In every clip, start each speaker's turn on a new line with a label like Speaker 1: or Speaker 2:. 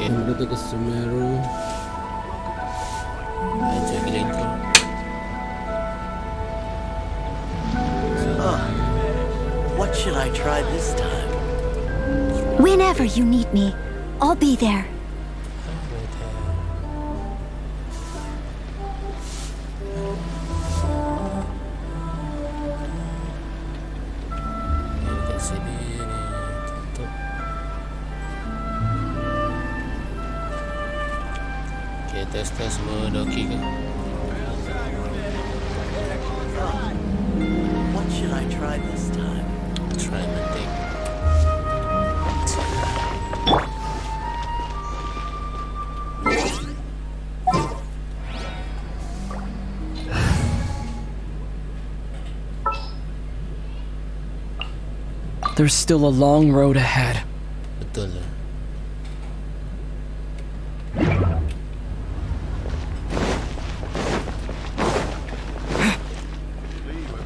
Speaker 1: Benda tu ke Semeru.
Speaker 2: Aja gila intro.
Speaker 3: What should I try this time?
Speaker 4: Whenever you need me, I'll be there.
Speaker 2: Dekat sini ni tutup. Okay, test semua dah okey ke?
Speaker 3: What should I try this time?
Speaker 2: Try mentik.
Speaker 5: There's still a long road ahead.
Speaker 2: Betul lah.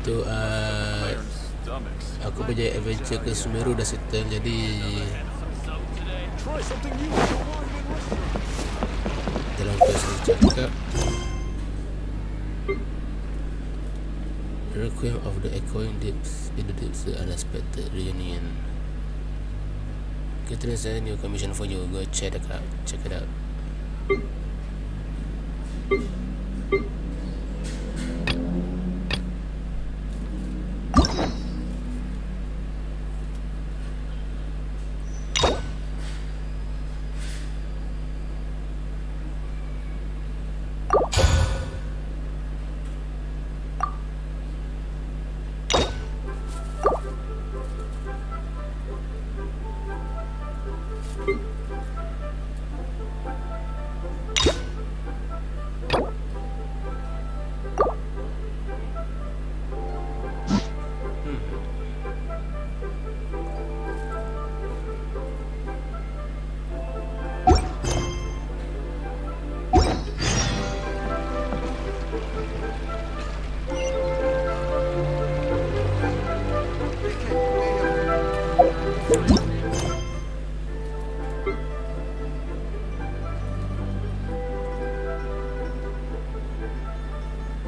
Speaker 2: Tu aku punya adventure ke Sumeru dah settle, jadi dalam quest ni cakap Requiem of the Echoing Deeps in the Deeps, the Unexpected Reunion. Okay, there's a new commission for you. Go check it out. Check it out.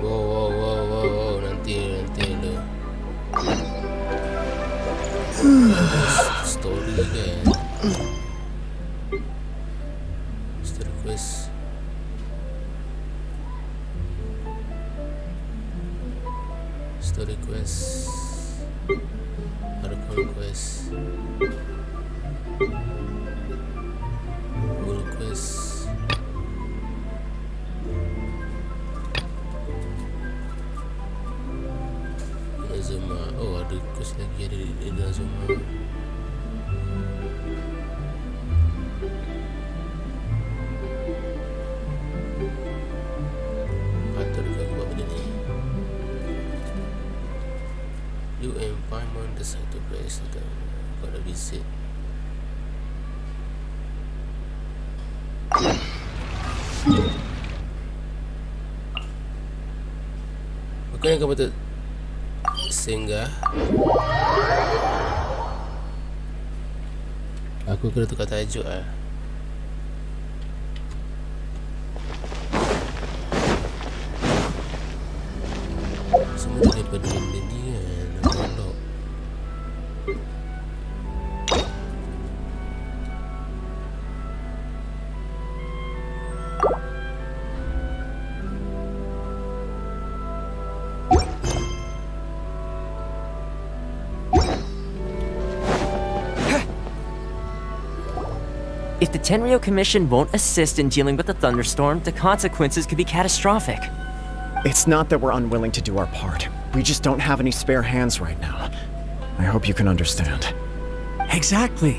Speaker 2: Wow, nanti dulu. Story kan. Story quest. Story quest. Ada quest. World quest. Zuma. Oh, ada quest lagi ada di dalam Zuma. Patut juga aku buat benda ni. You and Aiman decide to place the got a visit. Bukannya kau patut singgah. Aku kena tukar tajuk lah. Semua daripada benda ni kan. Nak
Speaker 6: If the Tenryo Commission won't assist in dealing with the thunderstorm, the consequences could be catastrophic.
Speaker 7: It's not that we're unwilling to do our part. We just don't have any spare hands right now. I hope you can understand.
Speaker 5: Exactly.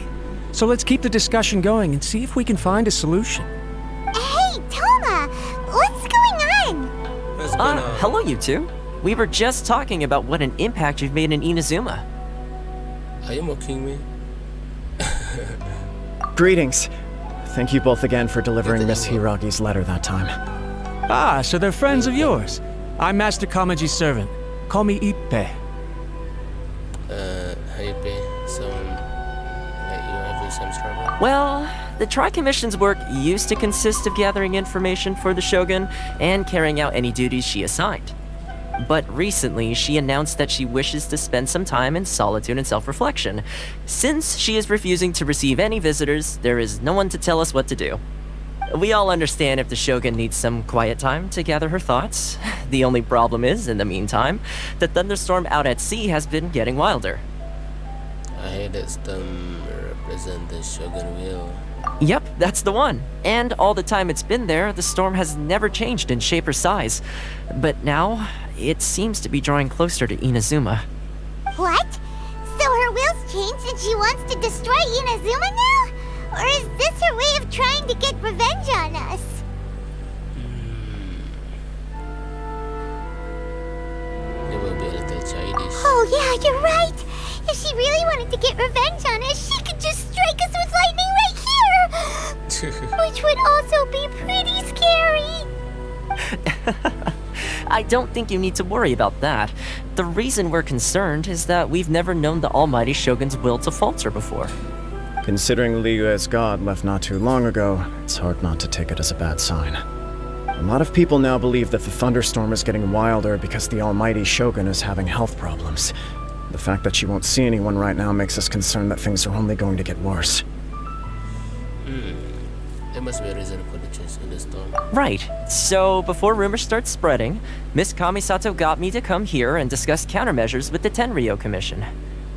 Speaker 5: So let's keep the discussion going and see if we can find a solution.
Speaker 4: Hey, Toma! What's going on?
Speaker 6: Hello you two. We were just talking about what an impact you've made in Inazuma.
Speaker 2: Are you mocking me?
Speaker 7: Greetings. Thank you both again for delivering Miss Hiragi's letter that time.
Speaker 5: Ah, so they're friends of yours. I'm Master Kamaji's servant. Call me Ippe.
Speaker 2: Ippe. So, like you have some Thunderstorm's trouble?
Speaker 6: Well, the Tri-Commission's work used to consist of gathering information for the Shogun and carrying out any duties she assigned. But recently, she announced that she wishes to spend some time in solitude and self-reflection. Since she is refusing to receive any visitors, there is no one to tell us what to do. We all understand if the Shogun needs some quiet time to gather her thoughts. The only problem is, in the meantime, the thunderstorm out at sea has been getting wilder.
Speaker 2: I heard that storm represent the Shogun will.
Speaker 6: Yep, that's the one. And all the time it's been there, the storm has never changed in shape or size. But now, it seems to be drawing closer to Inazuma.
Speaker 1: What? So her will's changed and she wants to destroy Inazuma now? Or is this her way of trying to get revenge on us?
Speaker 2: It will be a little childish.
Speaker 1: Oh yeah, you're right. If she really wanted to get revenge on us, she could just strike us with lightning right here! Which would also be pretty scary.
Speaker 6: I don't think you need to worry about that. The reason we're concerned is that we've never known the almighty Shogun's will to falter before.
Speaker 7: Considering Liu as god left not too long ago, it's hard not to take it as a bad sign. A lot of people now believe that the thunderstorm is getting wilder because the almighty Shogun is having health problems. The fact that she won't see anyone right now makes us concerned that things are only going to get worse.
Speaker 2: There must be a reason for the change in the storm.
Speaker 6: Right. So, before rumors start spreading, Miss Kamisato got me to come here and discuss countermeasures with the Tenryou Commission.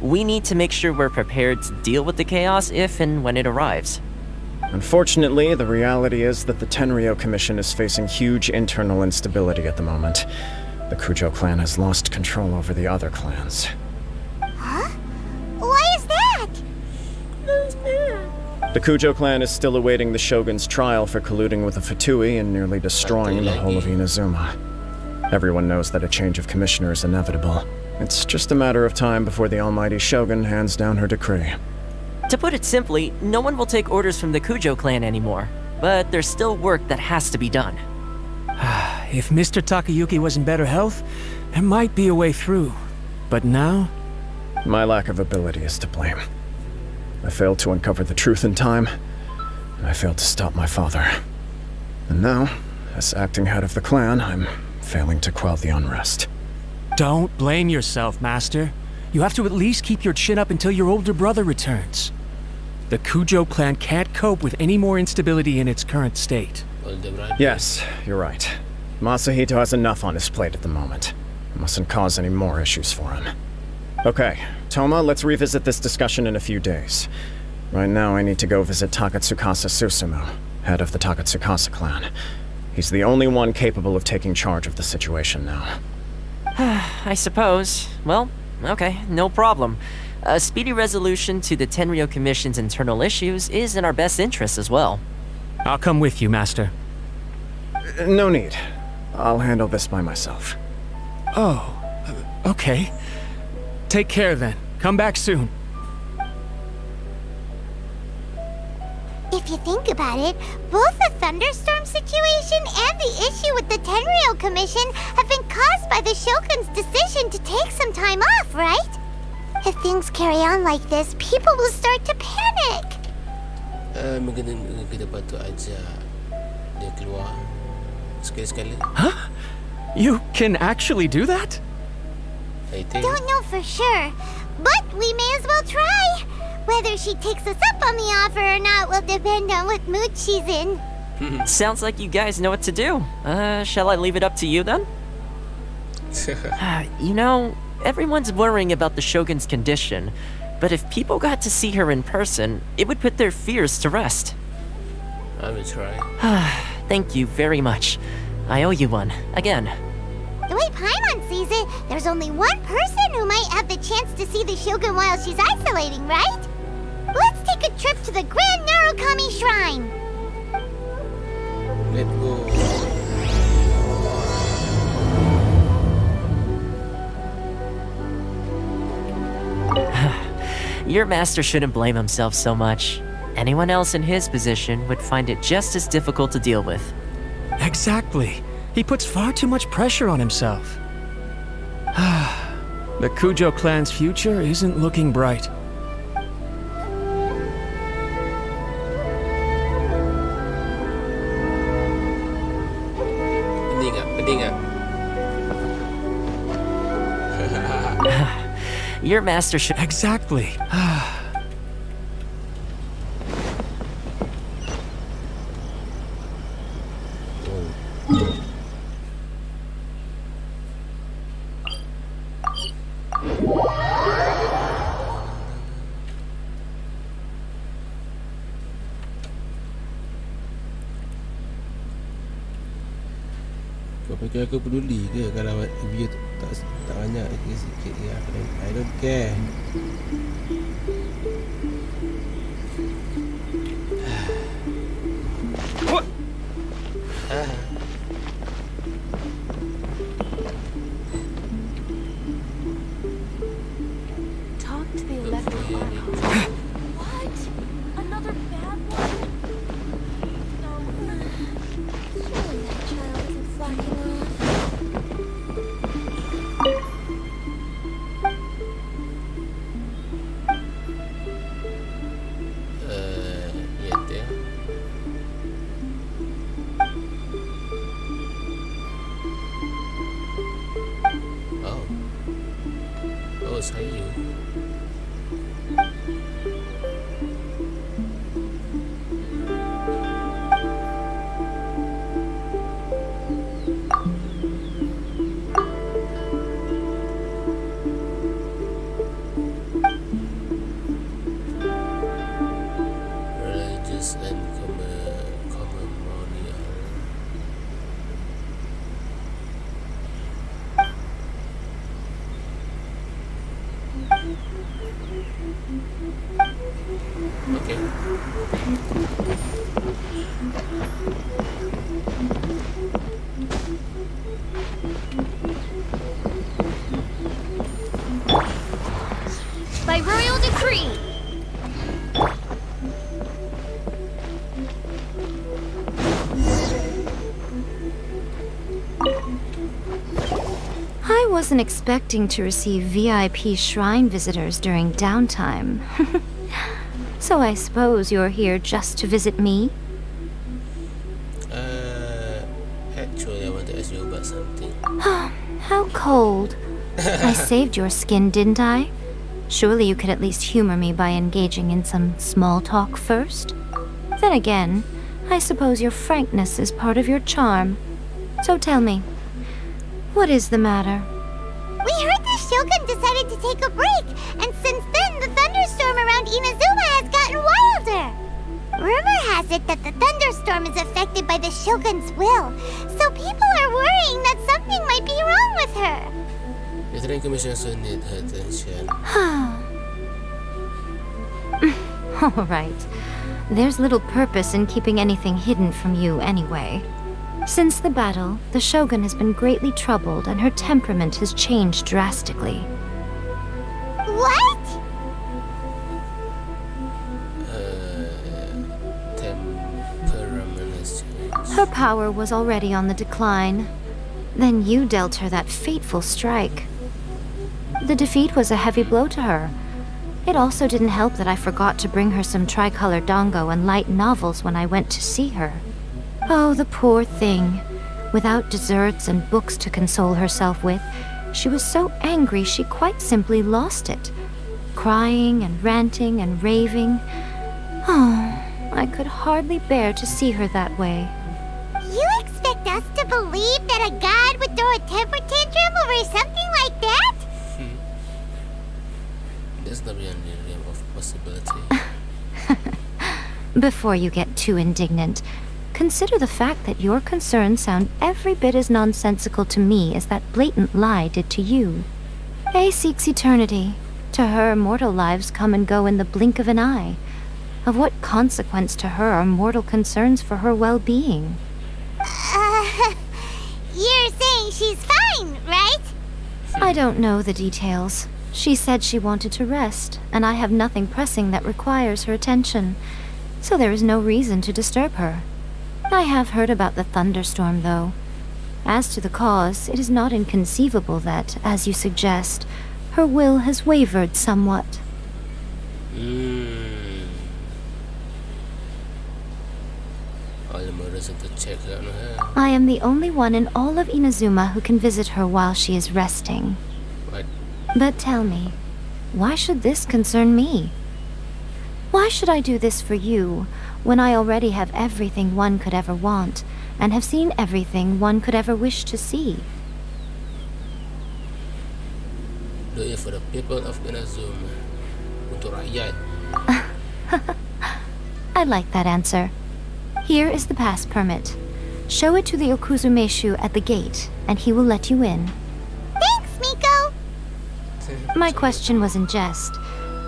Speaker 6: We need to make sure we're prepared to deal with the chaos if and when it arrives.
Speaker 7: Unfortunately, the reality is that the Tenryou Commission is facing huge internal instability at the moment. The Kujo clan has lost control over the other clans.
Speaker 1: Huh? Why is that?
Speaker 7: The Kujo clan is still awaiting the Shogun's trial for colluding with the Fatui and nearly destroying the whole of Inazuma. Everyone knows that a change of commissioner is inevitable. It's just a matter of time before the almighty Shogun hands down her decree.
Speaker 6: To put it simply, no one will take orders from the Kujo clan anymore. But there's still work that has to be done.
Speaker 5: If Mr. Takayuki was in better health, there might be a way through. But now?
Speaker 7: My lack of ability is to blame. I failed to uncover the truth in time, and I failed to stop my father. And now, as acting head of the clan, I'm failing to quell the unrest.
Speaker 5: Don't blame yourself, Master. You have to at least keep your chin up until your older brother returns. The Kujo clan can't cope with any more instability in its current state.
Speaker 7: Yes, you're right. Masahito has enough on his plate at the moment. Mustn't cause any more issues for him. Okay, Toma, let's revisit this discussion in a few days. Right now, I need to go visit Takatsukasa Susumu, head of the Takatsukasa clan. He's the only one capable of taking charge of the situation now.
Speaker 6: I suppose. Well, okay, no problem. A speedy resolution to the Tenryou Commission's internal issues is in our best interest as well.
Speaker 5: I'll come with you, Master.
Speaker 7: No need. I'll handle this by myself.
Speaker 5: Oh, okay. Take care then. Come back soon.
Speaker 1: If you think about it, both the thunderstorm situation and the issue with the Tenryou Commission have been caused by the Shogun's decision to take some time off, right? If things carry on like this, people will start to panic.
Speaker 2: Mungkin kita patut ajak dia keluar sekali-sekali.
Speaker 5: Huh? You can actually do that?
Speaker 2: I think.
Speaker 1: Don't know for sure, but we may as well try. Whether she takes us up on the offer or not will depend on what mood she's in.
Speaker 6: Sounds like you guys know what to do. Shall I leave it up to you then? You know, everyone's worrying about the Shogun's condition, but if people got to see her in person, it would put their fears to rest.
Speaker 2: I will try.
Speaker 6: Thank you very much. I owe you one, again.
Speaker 1: The way Paimon sees it, there's only one person who might have the chance to see the Shogun while she's isolating, right? Let's take a trip to the Grand Narukami Shrine.
Speaker 2: Let's go.
Speaker 6: Your master shouldn't blame himself so much. Anyone else in his position would find it just as difficult to deal with.
Speaker 5: Exactly. He puts far too much pressure on himself. The Kujo clan's future isn't looking bright.
Speaker 2: lightning ah.
Speaker 6: Your master should.
Speaker 5: Exactly.
Speaker 2: Kau fikir aku peduli ke kalau view tak banyak sikit ya? I don't care.
Speaker 8: Talk to the electric archive. What? Another bad one? No. Surely that child isn't slacking off.
Speaker 2: Ya dia. Oh saya. Religious and commemorial. Okay.
Speaker 8: By royal decree.
Speaker 4: I wasn't expecting to receive VIP shrine visitors during downtime. So I suppose you're here just to visit me?
Speaker 2: Actually I want to ask you about something.
Speaker 4: How cold. I saved your skin, didn't I? Surely you could at least humor me by engaging in some small talk first? Then again, I suppose your frankness is part of your charm. So tell me, what is the matter?
Speaker 1: We heard the Shogun decided to take a break, and since then the thunderstorm around Inazuma has gotten wilder. Rumor has it that the thunderstorm is affected by the Shogun's will, so people are worrying that something might be wrong with her.
Speaker 2: The train commission also need her attention.
Speaker 4: All right. There's little purpose in keeping anything hidden from you anyway. Since the battle, the Shogun has been greatly troubled and her temperament has changed drastically.
Speaker 1: What?
Speaker 2: Temperament has changed.
Speaker 4: Her power was already on the decline. Then you dealt her that fateful strike. The defeat was a heavy blow to her. It also didn't help that I forgot to bring her some tricolor dango and light novels when I went to see her. Oh, the poor thing. Without desserts and books to console herself with, she was so angry she quite simply lost it. Crying and ranting and raving. Oh, I could hardly bear to see her that way.
Speaker 1: You expect us to believe that a god would throw a temper tantrum over something like that?
Speaker 2: That's not beyond the realm of possibility.
Speaker 4: Before you get too indignant, consider the fact that your concerns sound every bit as nonsensical to me as that blatant lie did to you. A seeks eternity. To her, mortal lives come and go in the blink of an eye. Of what consequence to her are mortal concerns for her well-being?
Speaker 1: You're saying she's fine, right?
Speaker 4: I don't know the details. She said she wanted to rest, and I have nothing pressing that requires her attention, so there is no reason to disturb her. I have heard about the thunderstorm, though. As to the cause, it is not inconceivable that, as you suggest, her will has wavered somewhat. I am the only one in all of Inazuma who can visit her while she is resting.
Speaker 2: What?
Speaker 4: But tell me, why should this concern me? Why should I do this for you, when I already have everything one could ever want, and have seen everything one could ever wish to see?
Speaker 2: Do it for the people of Inazuma. Untuk rakyat.
Speaker 4: I like that answer. Here is the pass permit. Show it to the Okuzumeshu at the gate, and he will let you in.
Speaker 1: Thanks, Miko!
Speaker 4: My question was in jest,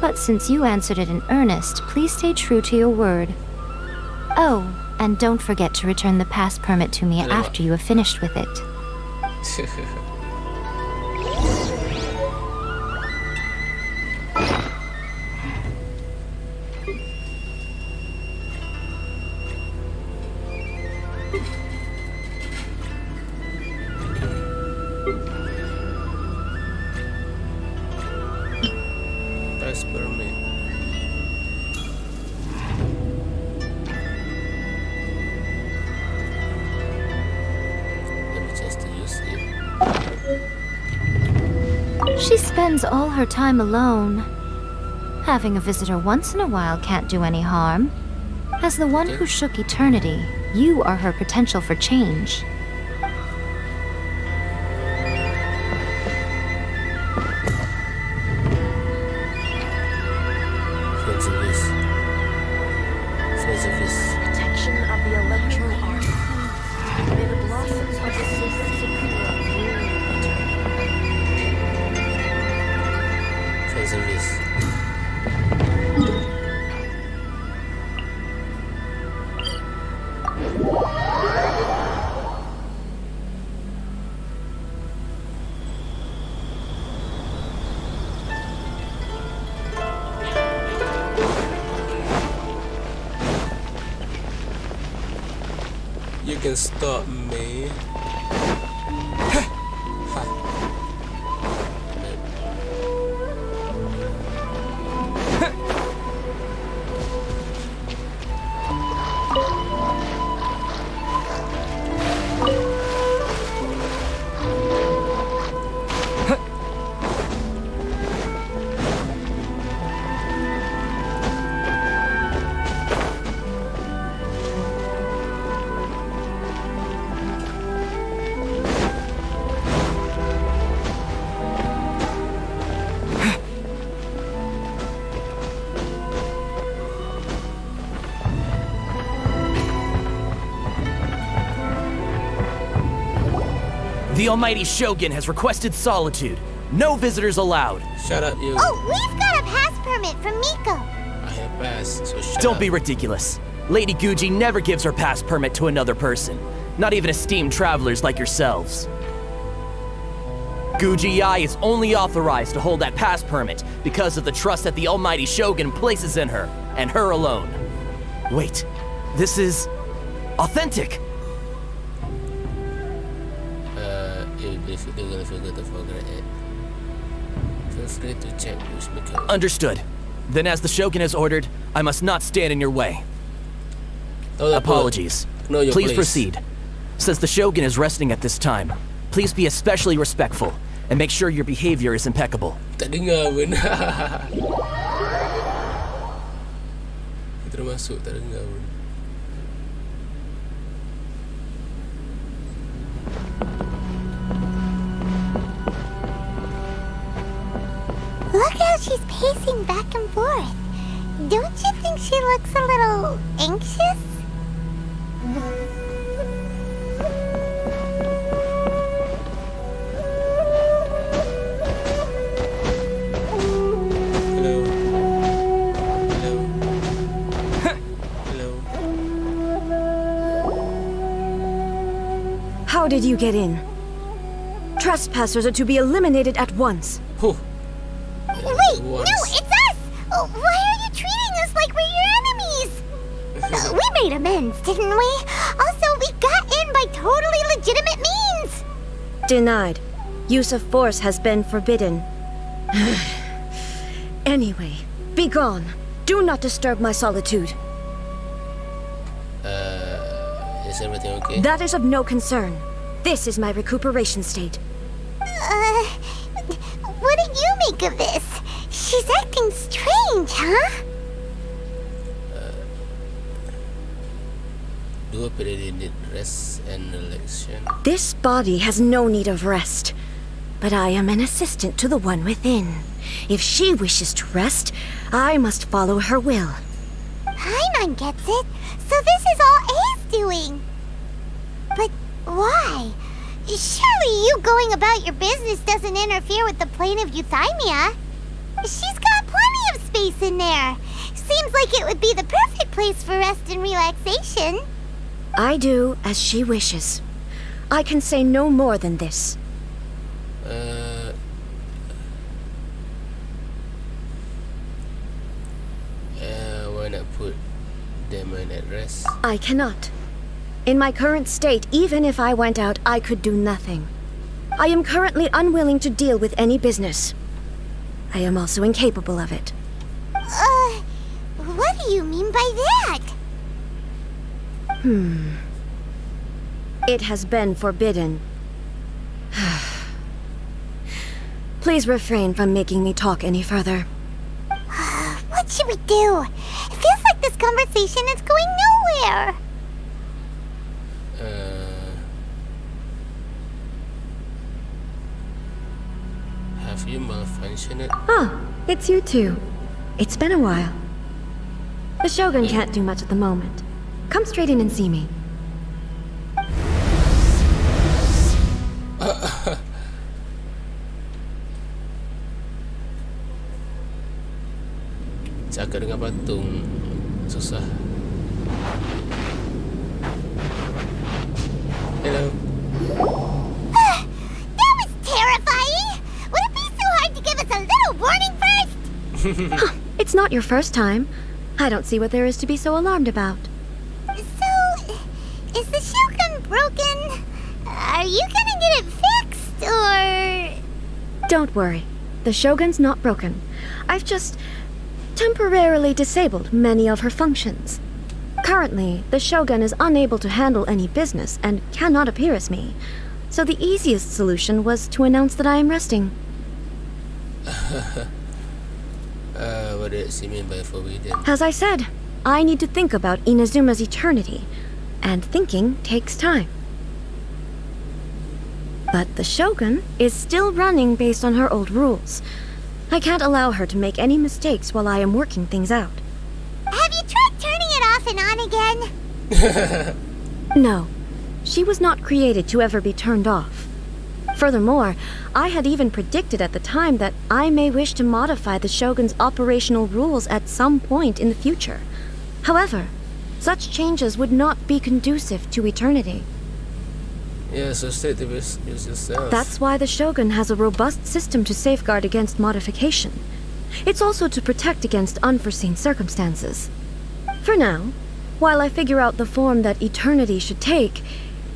Speaker 4: but since you answered it in earnest, please stay true to your word. Oh, and don't forget to return the pass permit to me after you have finished with it.
Speaker 2: Pass permit. Let me just use it.
Speaker 4: She spends all her time alone. Having a visitor once in a while can't do any harm. As the one who shook eternity, you are her potential for change.
Speaker 8: Protection of the electro art. May the blossoms of the sacred sakura bloom
Speaker 2: You can stop me.
Speaker 3: The almighty Shogun has requested solitude. No visitors allowed.
Speaker 2: Shut up, you.
Speaker 1: Oh, we've got a pass permit from Miko.
Speaker 2: I have passed, so shut
Speaker 3: Don't
Speaker 2: up.
Speaker 3: be ridiculous. Lady Guji never gives her pass permit to another person. Not even esteemed travelers like yourselves. Guji Ai is only authorized to hold that pass permit because of the trust that the almighty Shogun places in her, and her alone. Wait, this is authentic.
Speaker 2: If you're gonna forget to forget it, feel free to check with Miko.
Speaker 3: Understood. Then as the Shogun has ordered, I must not stand in your way.
Speaker 2: Oh,
Speaker 3: Apologies.
Speaker 2: Know your
Speaker 3: Please
Speaker 2: place.
Speaker 3: proceed. Since the Shogun is resting at this time, please be especially respectful and make sure your behavior is impeccable.
Speaker 2: Tak dengar pun. Termasuk tak dengar pun.
Speaker 1: Look how she's pacing back and forth. Don't you think she looks a little anxious?
Speaker 2: Hello. Hello. Hello.
Speaker 9: How did you get in? Trespassers are to be eliminated at once.
Speaker 2: Whew.
Speaker 1: Wait, no,
Speaker 2: Once.
Speaker 1: it's us! Oh, why are you treating us like we're your enemies? We made amends, didn't we? Also, we got in by totally legitimate means.
Speaker 9: Denied. Use of force has been forbidden. Anyway, be gone. Do not disturb my solitude.
Speaker 2: Is everything okay?
Speaker 9: That is of no concern. This is my recuperation state.
Speaker 1: What do you make of this? She's acting strange, huh?
Speaker 2: Do apparently need rest and relaxation.
Speaker 9: This body has no need of rest, but I am an assistant to the one within. If she wishes to rest, I must follow her will.
Speaker 1: Aiman gets it. So this is all A's doing. But why? Surely you going about your business doesn't interfere with the plane of euthymia. She's got plenty of space in there. Seems like it would be the perfect place for rest and relaxation.
Speaker 9: I do as she wishes. I can say no more than this.
Speaker 2: Why not put them at rest?
Speaker 9: I cannot. In my current state, even if I went out, I could do nothing. I am currently unwilling to deal with any business. I am also incapable of it.
Speaker 1: What do you mean by that?
Speaker 9: It has been forbidden. Please refrain from making me talk any further.
Speaker 1: What should we do? It feels like this conversation is going nowhere.
Speaker 2: Have you malfunctioned?
Speaker 9: Ah, it's you two. It's been a while. The Shogun can't do much at the moment. Come straight in and see me.
Speaker 2: Cakap dengan patung susah. Hello.
Speaker 1: That was terrifying. Would it be so hard to give us a little warning first?
Speaker 9: It's not your first time. I don't see what there is to be so alarmed about.
Speaker 1: So, is the Shogun broken? Are you gonna get it fixed, or...?
Speaker 9: Don't worry. The Shogun's not broken. I've just temporarily disabled many of her functions. Currently, the Shogun is unable to handle any business and cannot appear as me. So the easiest solution was to announce that I am resting.
Speaker 2: What does he mean by forbidden?
Speaker 9: As I said, I need to think about Inazuma's eternity, and thinking takes time. But the Shogun is still running based on her old rules. I can't allow her to make any mistakes while I am working things out.
Speaker 1: Have you tried turning it off and on again?
Speaker 9: No, she was not created to ever be turned off. Furthermore, I had even predicted at the time that I may wish to modify the Shogun's operational rules at some point in the future. However, such changes would not be conducive to eternity.
Speaker 2: Yeah, so stay to use yourself.
Speaker 9: That's why the Shogun has a robust system to safeguard against modification. It's also to protect against unforeseen circumstances. For now, while I figure out the form that eternity should take,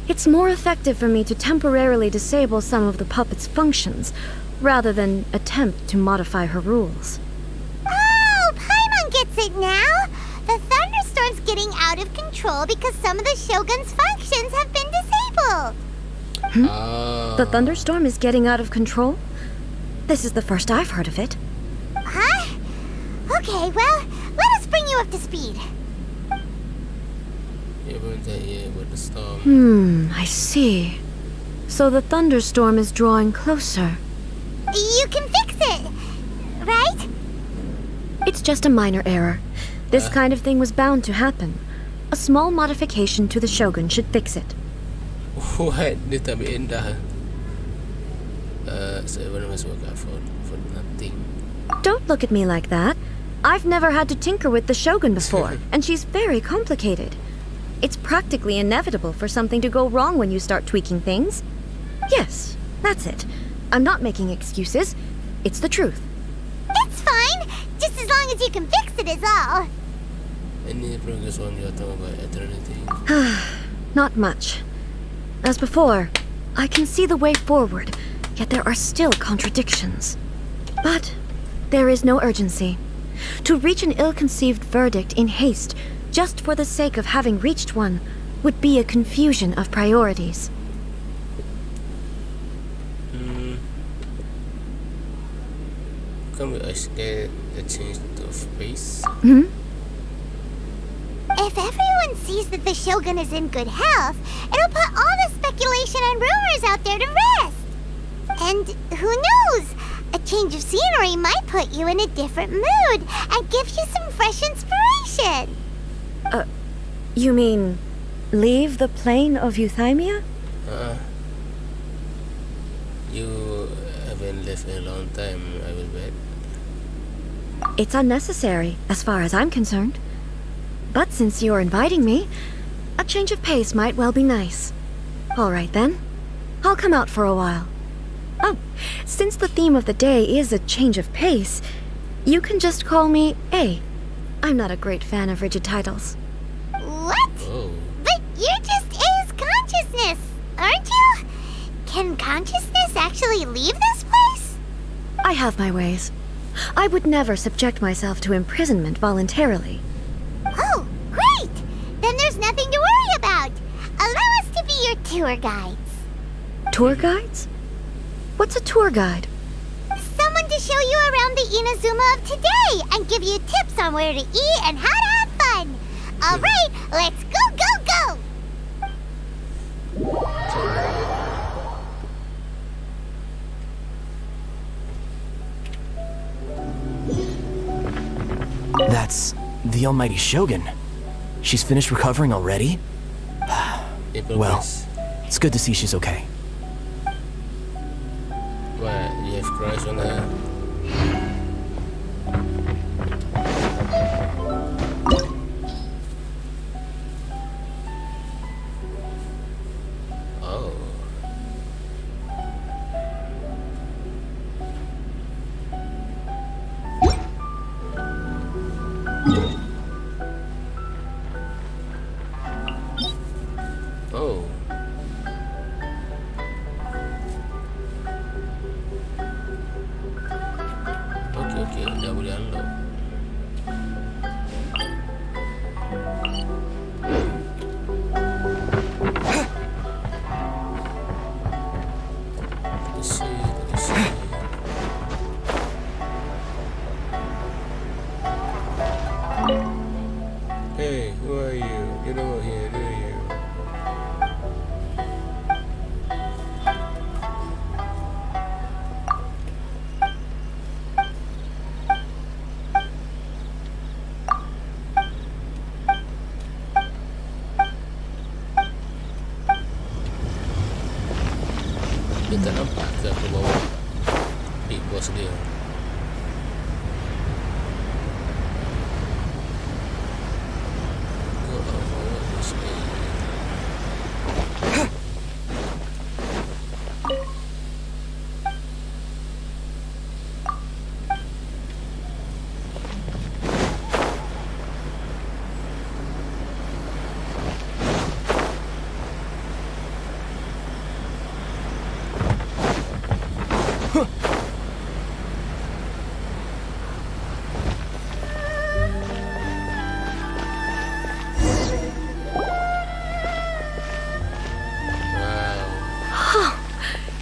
Speaker 9: it's more effective for me to temporarily disable some of the puppet's functions, rather than attempt to modify her rules.
Speaker 1: Oh, Paimon gets it now! The thunderstorm's getting out of control because some of the Shogun's functions have been disabled!
Speaker 9: The thunderstorm is getting out of control? This is the first I've heard of it.
Speaker 1: Huh? Okay, well, let us bring you up to speed.
Speaker 2: With the storm.
Speaker 9: I see. So the thunderstorm is drawing closer.
Speaker 1: You can fix it, right?
Speaker 9: It's just a minor error. This kind of thing was bound to happen. A small modification to the Shogun should fix it.
Speaker 2: What? Dia tak ambil endah. So everyone must work out for nothing.
Speaker 9: Don't look at me like that. I've never had to tinker with the Shogun before, and she's very complicated. It's practically inevitable for something to go wrong when you start tweaking things. Yes, that's it. I'm not making excuses. It's the truth.
Speaker 1: It's fine, just as long as you can fix it is all.
Speaker 2: Any progress on your talk about eternity?
Speaker 9: Not much. As before, I can see the way forward, yet there are still contradictions. But there is no urgency. To reach an ill-conceived verdict in haste, just for the sake of having reached one, would be a confusion of priorities.
Speaker 2: Can we get a change of pace?
Speaker 1: If everyone sees that the Shogun is in good health, it'll put all the speculation and rumors out there to rest. And who knows? A change of scenery might put you in a different mood and give you some fresh inspiration.
Speaker 9: You mean, leave the plane of euthymia?
Speaker 2: You haven't left in a long time, I will bet.
Speaker 9: It's unnecessary, as far as I'm concerned. But since you're inviting me, a change of pace might well be nice. All right then, I'll come out for a while. Oh, since the theme of the day is a change of pace, you can just call me A. I'm not a great fan of rigid titles.
Speaker 1: What?
Speaker 2: Oh.
Speaker 1: But you're just A's consciousness, aren't you? Can consciousness actually leave this place?
Speaker 9: I have my ways. I would never subject myself to imprisonment voluntarily.
Speaker 1: Oh, great! Then there's nothing to worry about. Allow us to be your tour guides.
Speaker 9: Tour guides? What's a tour guide?
Speaker 1: Someone to show you around the Inazuma of today and give you tips on where to eat and how to have fun. All right, let's go, go, go!
Speaker 3: That's the almighty Shogun. She's finished recovering already? Well, it's good to see she's okay.
Speaker 2: What, you have crush on her? Oh. Oh. Okay, dah boleh unlock. Let's see. Hey, who are you? You don't want here, do you? Dia tak nampak ke aku bawa big boss dia? Go forward this way.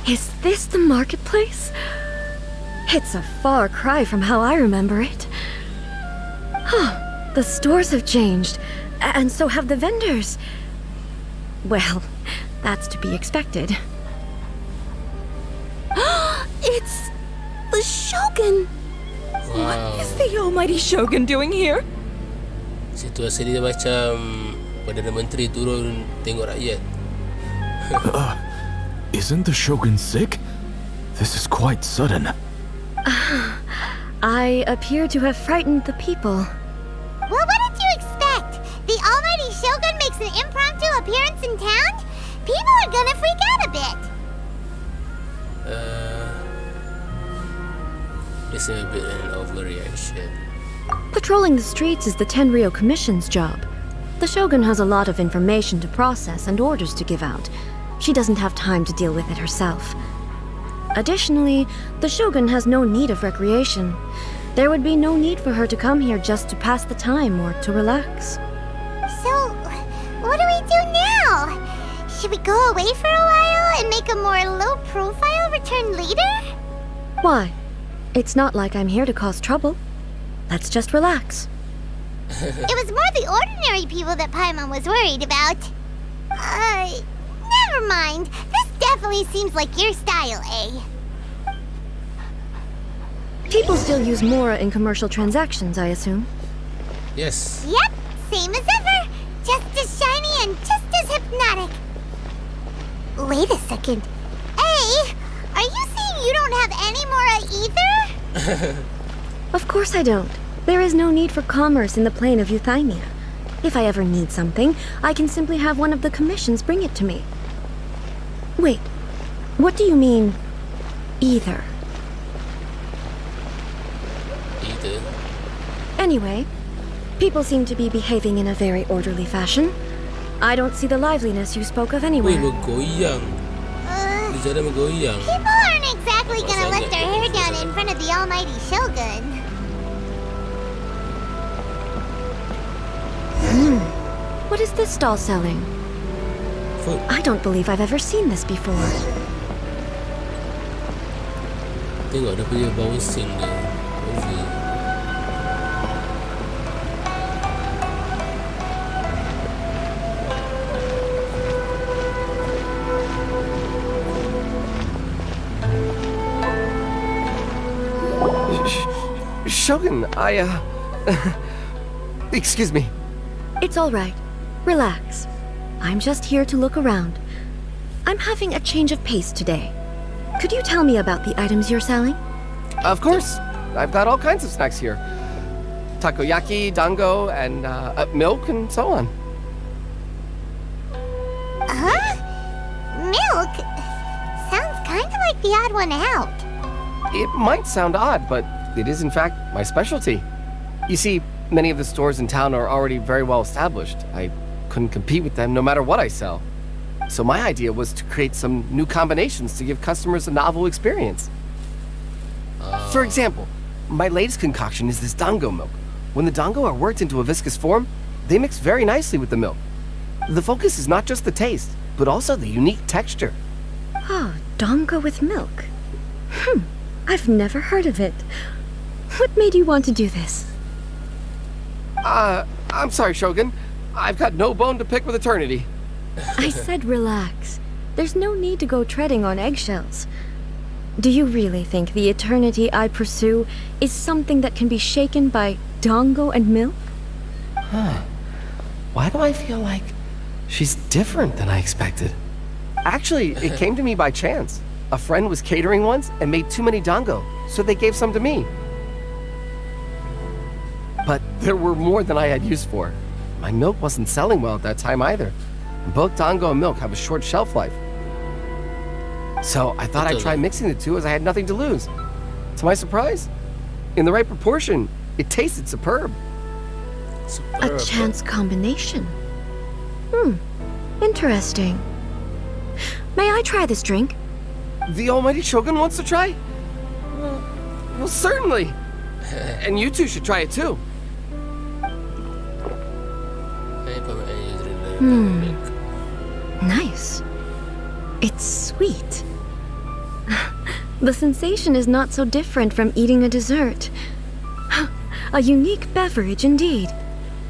Speaker 9: Is this the marketplace? It's a far cry from how I remember it. The stores have changed, and so have the vendors. Well, that's to be expected.
Speaker 8: It's the Shogun! What is the almighty Shogun doing here?
Speaker 2: Situasi dia macam Perdana Menteri turun tengok rakyat.
Speaker 10: Isn't the Shogun sick? This is quite sudden.
Speaker 9: I appear to have frightened the people.
Speaker 1: Well, what did you expect? The almighty Shogun makes an impromptu appearance in town? People are gonna freak out a bit.
Speaker 2: This is a bit an overreaction.
Speaker 9: Patrolling the streets is the Tenryou Commission's job. The Shogun has a lot of information to process and orders to give out. She doesn't have time to deal with it herself. Additionally, the Shogun has no need of recreation. There would be no need for her to come here just to pass the time or to relax.
Speaker 1: So, what do we do now? Should we go away for a while and make a more low-profile return later?
Speaker 9: Why? It's not like I'm here to cause trouble. Let's just relax.
Speaker 1: It was more the ordinary people that Paimon was worried about. Never mind. This definitely seems like your style, eh?
Speaker 9: People still use Mora in commercial transactions, I assume.
Speaker 2: Yes.
Speaker 1: Yep, same as ever. Just as shiny and just as hypnotic. Wait a second. Hey, are you saying you don't have any Mora either?
Speaker 9: Of course I don't. There is no need for commerce in the plane of Euthymia. If I ever need something, I can simply have one of the commissions bring it to me. Wait, what do you mean, either?
Speaker 2: Either.
Speaker 9: Anyway, people seem to be behaving in a very orderly fashion. I don't see the liveliness you spoke of
Speaker 2: Weh,
Speaker 9: anywhere.
Speaker 2: bergoyang. Dia cara bergoyang.
Speaker 1: People aren't exactly gonna let their hair down in front of the almighty Shogun.
Speaker 9: What is this stall selling?
Speaker 2: Food.
Speaker 9: I don't believe I've ever seen this before.
Speaker 2: Tengok dia punya bouncing dia. Movie.
Speaker 3: Shogun, excuse me.
Speaker 9: It's all right. Relax. I'm just here to look around. I'm having a change of pace today. Could you tell me about the items you're selling?
Speaker 3: Of course. I've got all kinds of snacks here. Takoyaki, dango, and milk, and so on.
Speaker 1: Huh? Milk? Sounds kind of like the odd one out.
Speaker 3: It might sound odd, but it is in fact my specialty. You see, many of the stores in town are already very well established. I couldn't compete with them no matter what I sell. So my idea was to create some new combinations to give customers a novel experience. For example, my latest concoction is this dango milk. When the dango are worked into a viscous form, they mix very nicely with the milk. The focus is not just the taste, but also the unique texture.
Speaker 9: Oh, dango with milk. I've never heard of it. What made you want to do this?
Speaker 3: I'm sorry, Shogun. I've got no bone to pick with eternity.
Speaker 9: I said relax. There's no need to go treading on eggshells. Do you really think the eternity I pursue is something that can be shaken by dango and milk?
Speaker 3: Why do I feel like she's different than I expected? Actually, it came to me by chance. A friend was catering once and made too many dango, so they gave some to me. But there were more than I had use for. My milk wasn't selling well at that time either. And both dango and milk have a short shelf life. So I thought I'd try mixing the two as I had nothing to lose. To my surprise, in the right proportion, it tasted superb.
Speaker 9: A chance combination. Interesting. May I try this drink?
Speaker 3: The almighty Shogun wants to try? Well, certainly. And you two should try it too.
Speaker 9: Nice. It's sweet. The sensation is not so different from eating a dessert. A unique beverage indeed.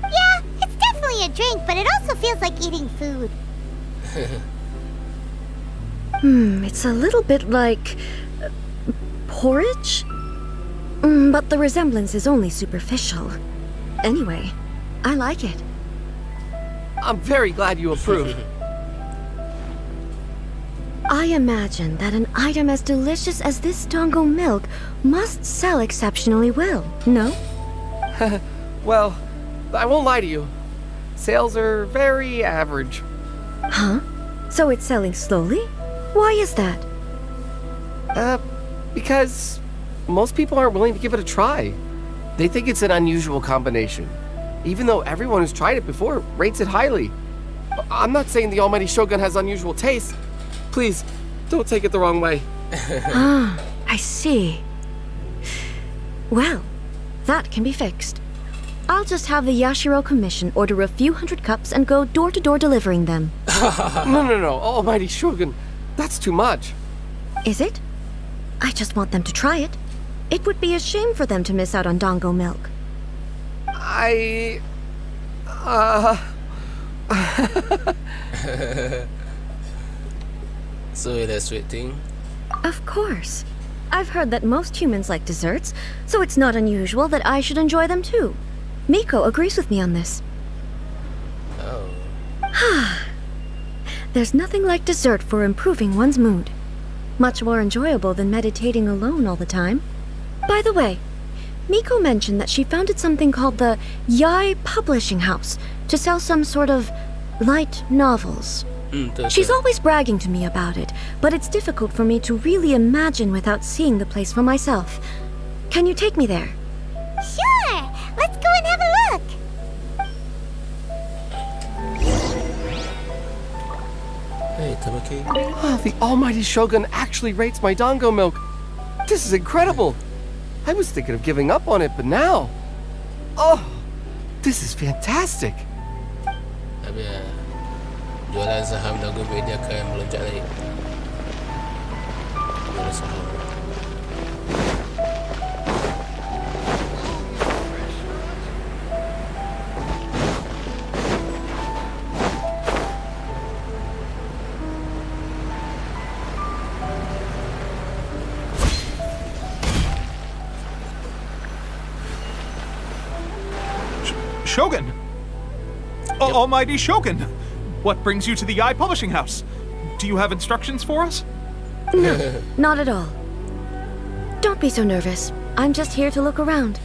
Speaker 1: Yeah, it's definitely a drink, but it also feels like eating food.
Speaker 9: It's a little bit like porridge? But the resemblance is only superficial. Anyway, I like it.
Speaker 3: I'm very glad you approve.
Speaker 9: I imagine that an item as delicious as this dango milk must sell exceptionally well, no?
Speaker 3: Well, I won't lie to you. Sales are very average.
Speaker 9: Huh? So it's selling slowly? Why is that?
Speaker 3: Because most people aren't willing to give it a try. They think it's an unusual combination, even though everyone who's tried it before rates it highly. I'm not saying the almighty Shogun has unusual taste. Please, don't take it the wrong way.
Speaker 9: Ah, I see. Well, that can be fixed. I'll just have the Yashiro Commission order a few hundred cups and go door to door delivering them.
Speaker 3: No, Almighty Shogun. That's too much.
Speaker 9: Is it? I just want them to try it. It would be a shame for them to miss out on dango milk.
Speaker 2: So that's sweet thing.
Speaker 9: Of course. I've heard that most humans like desserts, so it's not unusual that I should enjoy them too. Miko agrees with me on this.
Speaker 2: Oh.
Speaker 9: There's nothing like dessert for improving one's mood. Much more enjoyable than meditating alone all the time. By the way, Miko mentioned that she founded something called the Yai Publishing House to sell some sort of light novels. She's always bragging to me about it, but it's difficult for me to really imagine without seeing the place for myself. Can you take me there?
Speaker 1: Sure! Let's go and have a look!
Speaker 2: Hey, Tamaki.
Speaker 3: Oh, the Almighty Shogun actually rates my dango milk. This is incredible. I was thinking of giving up on it, but now... Oh, this is fantastic.
Speaker 2: Habis jualan saham Dago Media akan melonjak naik. Jualan saham.
Speaker 11: Shogun! Almighty Shogun! What brings you to the Yai Publishing House? Do you have instructions for us?
Speaker 9: No, not at all. Don't be so nervous. I'm just here to look around.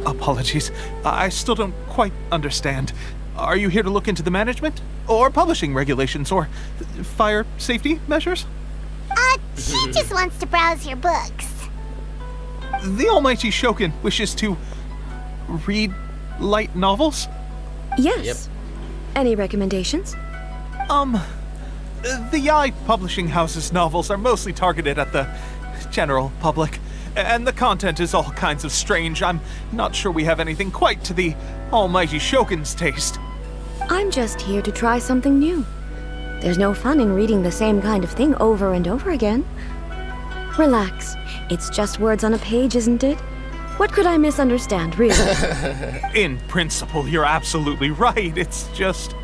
Speaker 11: Apologies. I still don't quite understand. Are you here to look into the management? Or publishing regulations? Or fire safety measures?
Speaker 1: She just wants to browse your books.
Speaker 11: The Almighty Shogun wishes to read light novels?
Speaker 9: Yes.
Speaker 2: Yep.
Speaker 9: Any recommendations?
Speaker 11: The Yai Publishing House's novels are mostly targeted at the general public, and the content is all kinds of strange. I'm not sure we have anything quite to the Almighty Shogun's taste.
Speaker 9: I'm just here to try something new. There's no fun in reading the same kind of thing over and over again. Relax. It's just words on a page, isn't it? What could I misunderstand, really?
Speaker 11: In principle, you're absolutely right. It's just...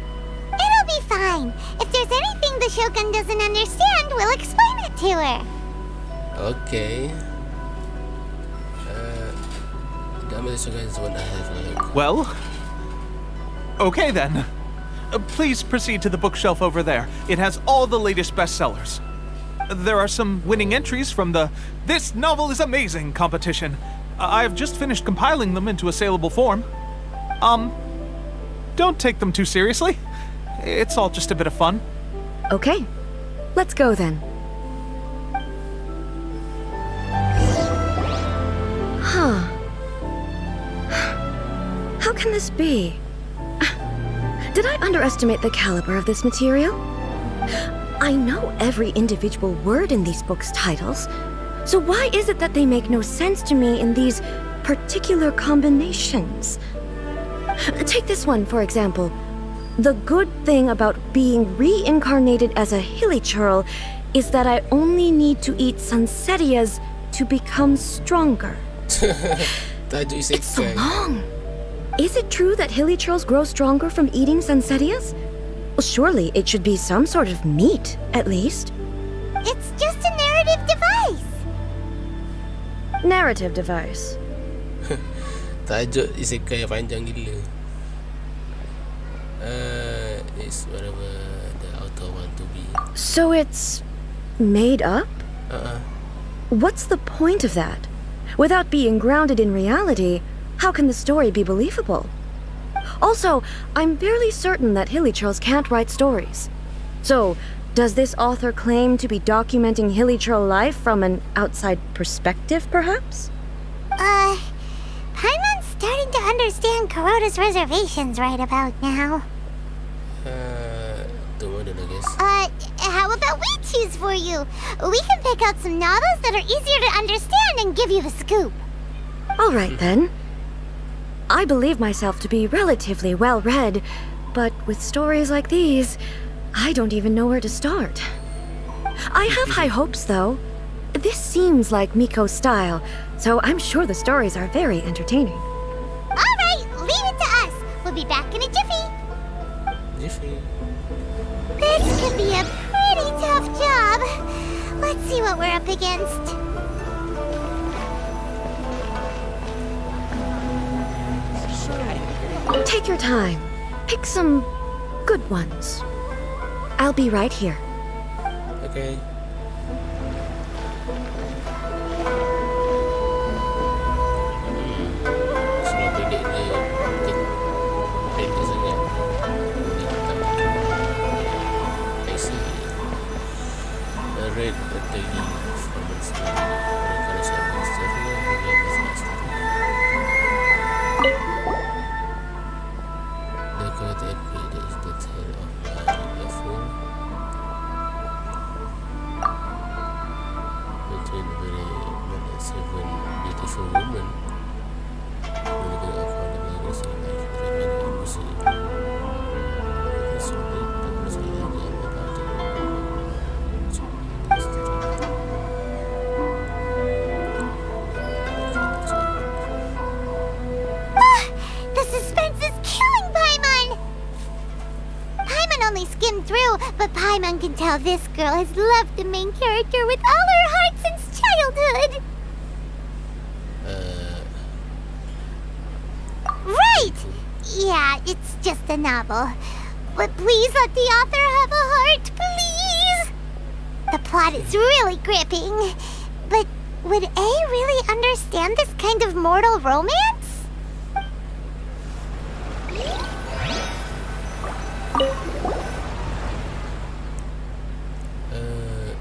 Speaker 1: It'll be fine. If there's anything the Shogun doesn't understand, we'll explain it to her.
Speaker 2: Okay. Damn, Shogun is what I have a look.
Speaker 11: Well... Okay then. Please proceed to the bookshelf over there. It has all the latest bestsellers. There are some winning entries from the This Novel is Amazing competition. I've just finished compiling them into a saleable form. Don't take them too seriously. It's all just a bit of fun.
Speaker 9: Okay. Let's go then. Huh. How can this be? Did I underestimate the caliber of this material? I know every individual word in these books' titles, so why is it that they make no sense to me in these particular combinations? Take this one, for example. The good thing about being reincarnated as a hilly churl is that I only need to eat sunsettias to become stronger. It's so long. Is it true that hilly churls grow stronger from eating sunsettias? Well, surely it should be some sort of meat, at least.
Speaker 1: It's just a narrative device.
Speaker 9: Narrative device.
Speaker 2: Tajuk isekai yang panjang gila. It's whatever the author want to be.
Speaker 9: So it's made up? What's the point of that? Without being grounded in reality, how can the story be believable? Also, I'm fairly certain that hilly churls can't write stories. So, does this author claim to be documenting hilly churl life from an outside perspective, perhaps?
Speaker 1: Paimon's starting to understand Kuroda's reservations right about now.
Speaker 2: I guess.
Speaker 1: How about we choose for you? We can pick out some novels that are easier to understand and give you the scoop.
Speaker 9: All right, then. I believe myself to be relatively well-read, but with stories like these, I don't even know where to start. I have high hopes, though. This seems like Miko's style, so I'm sure the stories are very entertaining.
Speaker 1: All right, leave it to us. We'll be back in a jiffy.
Speaker 2: Jiffy.
Speaker 1: This could be a pretty tough job. Let's see what we're up against.
Speaker 9: Take your time. Pick some good ones. I'll be right here.
Speaker 2: Okay. Semua pendek dia pendek sangat. I see. I read the daily performance kerana saya story dan business story. The correct episode is the tale of a fool between very seven beautiful women.
Speaker 1: The suspense is killing Paimon! Paimon only skimmed through, but Paimon can tell this girl has loved the main character with all her heart since childhood. Right! Yeah, it's just a novel. But please let the author have a heart, please! The plot is really gripping. But would A really understand this kind of mortal romance?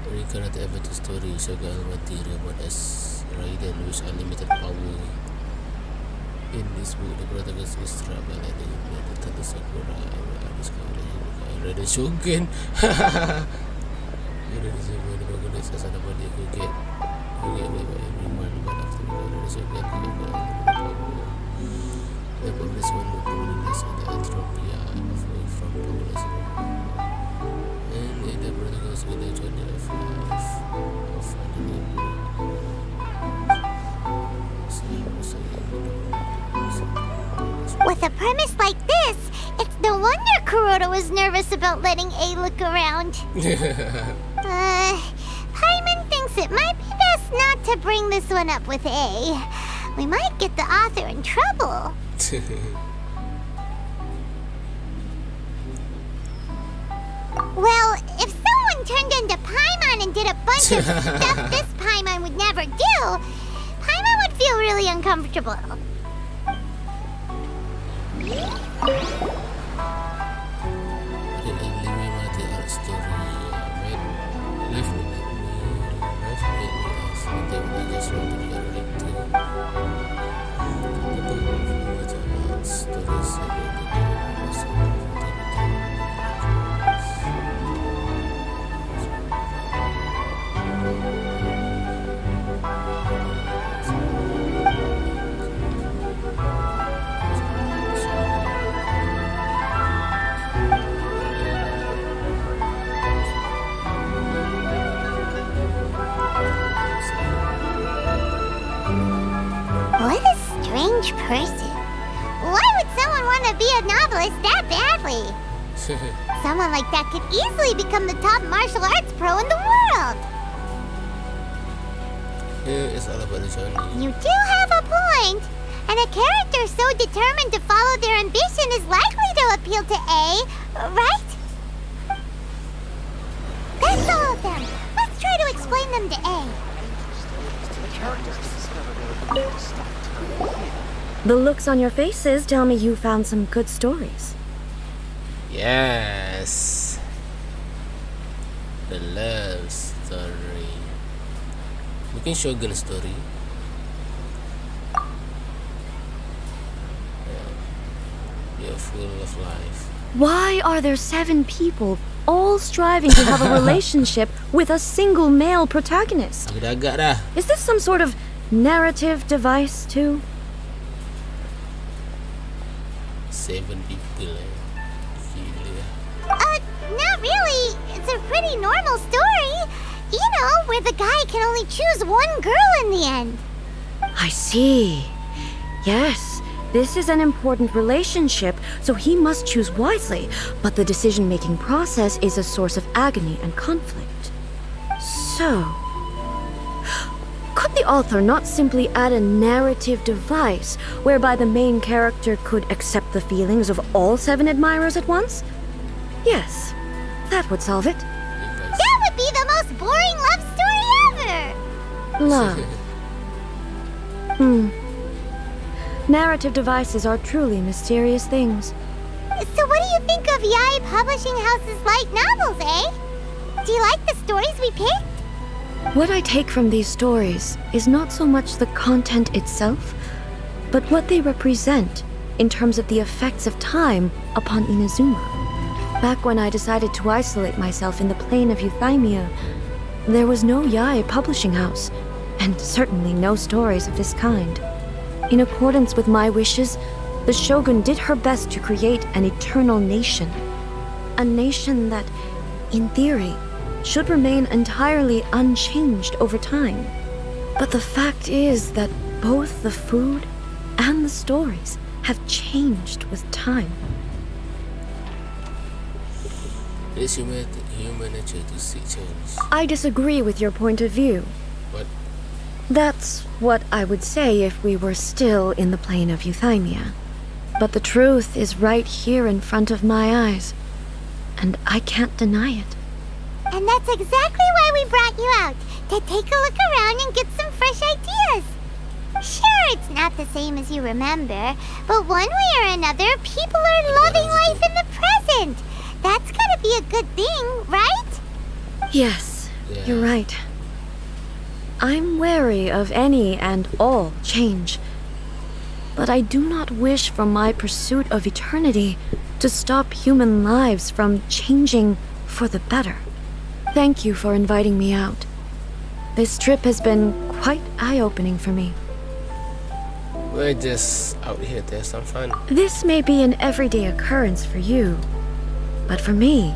Speaker 2: Recurrent episode story Shogun reborn as Raiden with unlimited power. In this book, the protagonist is trapped by Raiden and the Sakura and discovered Raiden Shogun. Raiden Shogun, the protagonist is somebody who get away by everyone, but after Raiden Shogun, he got unlimited power. The protagonist one who prominence in the entropia from powerless. And the protagonist with the journey of life of finally.
Speaker 1: With a premise like this, it's no wonder Kuroda was nervous about letting A look around. Paimon thinks it might be best not to bring this one up with A. We might get the author in trouble. Well, if someone turned into Paimon and did a bunch of stuff this Paimon would never do, Paimon would feel really uncomfortable. What a strange person. Why would someone want to be a novelist that badly? Someone like that could easily become the top martial arts pro in the world.
Speaker 2: It's all about the journey.
Speaker 1: You do have a point. And a character so determined to follow their ambition is likely to appeal to A, right? That's all of them. Let's try to explain them to A.
Speaker 9: The looks on your faces tell me you found some good stories.
Speaker 2: Yes. The love story. Mungkin Shogun story. You're full of life.
Speaker 9: Why are there 7 people all striving to have a relationship with a single male protagonist?
Speaker 2: Aku dah agak dah.
Speaker 9: Is this some sort of narrative device too?
Speaker 2: 7 people. Gila.
Speaker 1: Not really. pretty normal story. You know, where the guy can only choose one girl in the end.
Speaker 9: I see. Yes, this is an important relationship, so he must choose wisely, but the decision-making process is a source of agony and conflict. So, could the author not simply add a narrative device whereby the main character could accept the feelings of all 7 admirers at once? Yes, that would solve it.
Speaker 1: That would be the most boring love story ever!
Speaker 9: Love. Narrative devices are truly mysterious things.
Speaker 1: So what do you think of Yae Publishing House's light novels, eh? Do you like the stories we picked?
Speaker 9: What I take from these stories is not so much the content itself, but what they represent in terms of the effects of time upon Inazuma. Back when I decided to isolate myself in the plane of Euthymia, there was no Yae Publishing House, and certainly no stories of this kind. In accordance with my wishes, the Shogun did her best to create an eternal nation. A nation that, in theory, should remain entirely unchanged over time. But the fact is that both the food and the stories have changed with time.
Speaker 2: It is human nature to seek change.
Speaker 9: I disagree with your point of view.
Speaker 2: What?
Speaker 9: That's what I would say if we were still in the plane of Euthymia. But the truth is right here in front of my eyes, and I can't deny it.
Speaker 1: And that's exactly why we brought you out, to take a look around and get some fresh ideas. Sure, it's not the same as you remember, but one way or another, people are loving life in the present. That's gotta be a good thing, right?
Speaker 9: Yes, you're right. I'm wary of any and all change. But I do not wish for my pursuit of eternity to stop human lives from changing for the better. Thank you for inviting me out. This trip has been quite eye-opening for me.
Speaker 2: We're just out here to have some fun.
Speaker 9: This may be an everyday occurrence for you, but for me,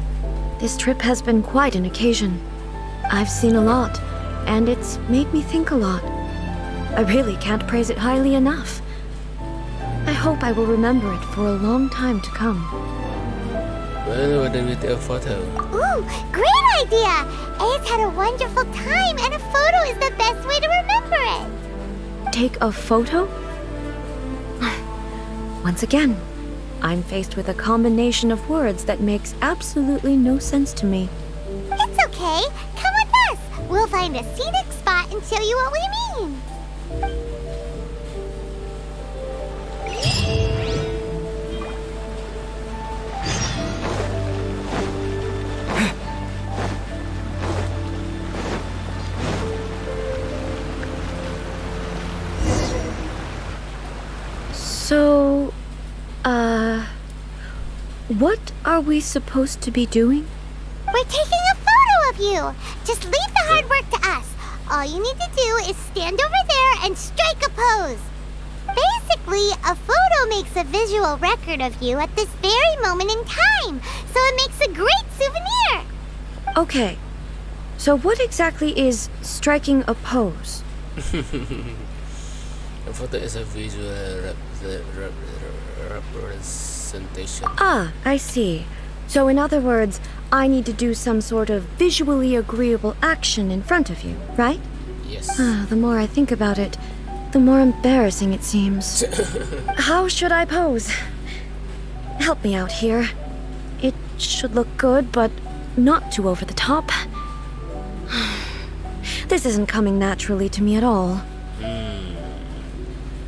Speaker 9: this trip has been quite an occasion. I've seen a lot, and it's made me think a lot. I really can't praise it highly enough. I hope I will remember it for a long time to come.
Speaker 2: Well, why don't we take a photo?
Speaker 1: Ooh, great idea! Ace had a wonderful time, and a photo is the best way to remember it.
Speaker 9: Take a photo? Once again, I'm faced with a combination of words that makes absolutely no sense to me.
Speaker 1: It's okay. Come with us. We'll find a scenic spot and show you what we mean.
Speaker 9: So, what are we supposed to be doing?
Speaker 1: We're taking a photo of you. Just leave the hard work to us. All you need to do is stand over there and strike a pose. Basically, a photo makes a visual record of you at this very moment in time, so it makes a great souvenir.
Speaker 9: Okay, so what exactly is striking a pose?
Speaker 2: A photo is a visual representation.
Speaker 9: Ah, I see. So in other words, I need to do some sort of visually agreeable action in front of you, right?
Speaker 2: Yes.
Speaker 9: The more I think about it, the more embarrassing it seems. How should I pose? Help me out here. It should look good, but not too over the top. This isn't coming naturally to me at all.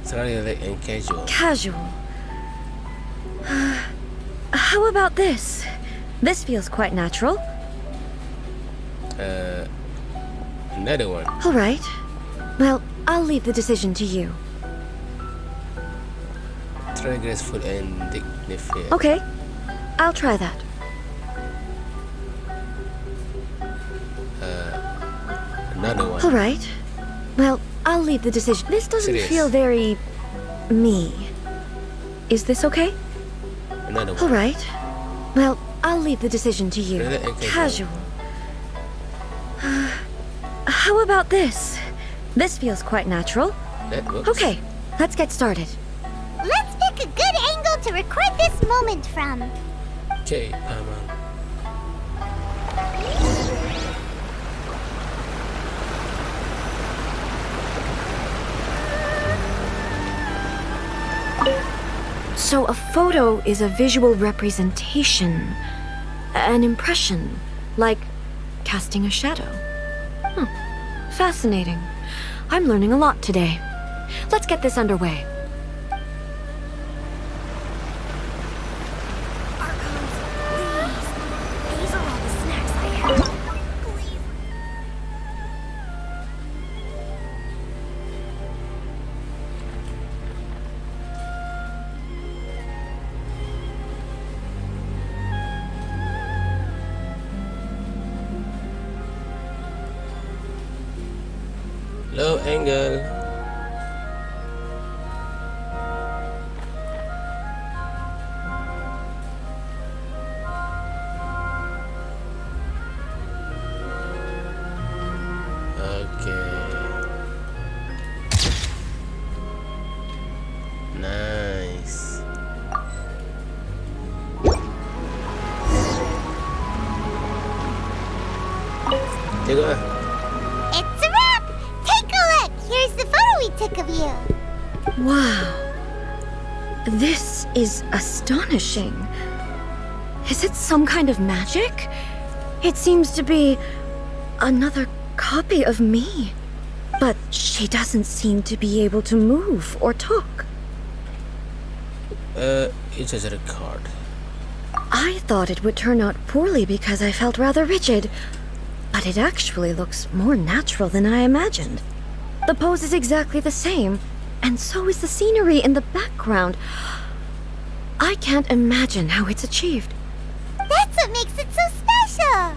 Speaker 2: It's really light and casual.
Speaker 9: Casual. How about this? This feels quite natural.
Speaker 2: Another one.
Speaker 9: All right. Well, I'll leave the decision to you.
Speaker 2: Try graceful and dignified.
Speaker 9: Okay. I'll try that.
Speaker 2: Another one.
Speaker 9: All right. Well, I'll leave the decision. This doesn't
Speaker 2: Serious.
Speaker 9: feel very me. Is this okay?
Speaker 2: Another one.
Speaker 9: All right. Well, I'll leave the decision to you.
Speaker 2: Really? Okay,
Speaker 9: Casual. How about this? This feels quite natural.
Speaker 2: That works.
Speaker 9: Okay, let's get started.
Speaker 1: Let's pick a good angle to record this moment from.
Speaker 2: Okay, Aiman.
Speaker 9: So a photo is a visual representation, an impression, like casting a shadow. Fascinating. I'm learning a lot today. Let's get this underway. Archons, please. These are all the snacks I have. Please.
Speaker 2: Low angle. Okay. Nice. Tengok lah.
Speaker 1: It's a wrap! Take a look! Here's the photo we took of you.
Speaker 9: Wow. This is astonishing. Is it some kind of magic? It seems to be another copy of me. But she doesn't seem to be able to move or talk.
Speaker 2: It's just a card.
Speaker 9: I thought it would turn out poorly because I felt rather rigid. But it actually looks more natural than I imagined. The pose is exactly the same, and so is the scenery in the background. I can't imagine how it's achieved.
Speaker 1: That's what makes it so special.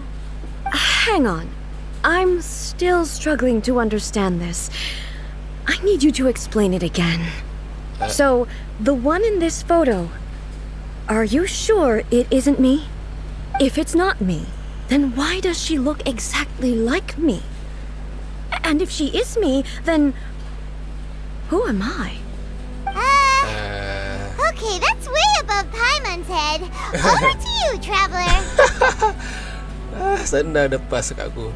Speaker 9: Hang on. I'm still struggling to understand this. I need you to explain it again. So, the one in this photo, are you sure it isn't me? If it's not me, then why does she look exactly like me? And if she is me, then who am I?
Speaker 1: Okay, that's way above Paimon's head. Over to you, traveler.
Speaker 2: Senda dah pas kat aku.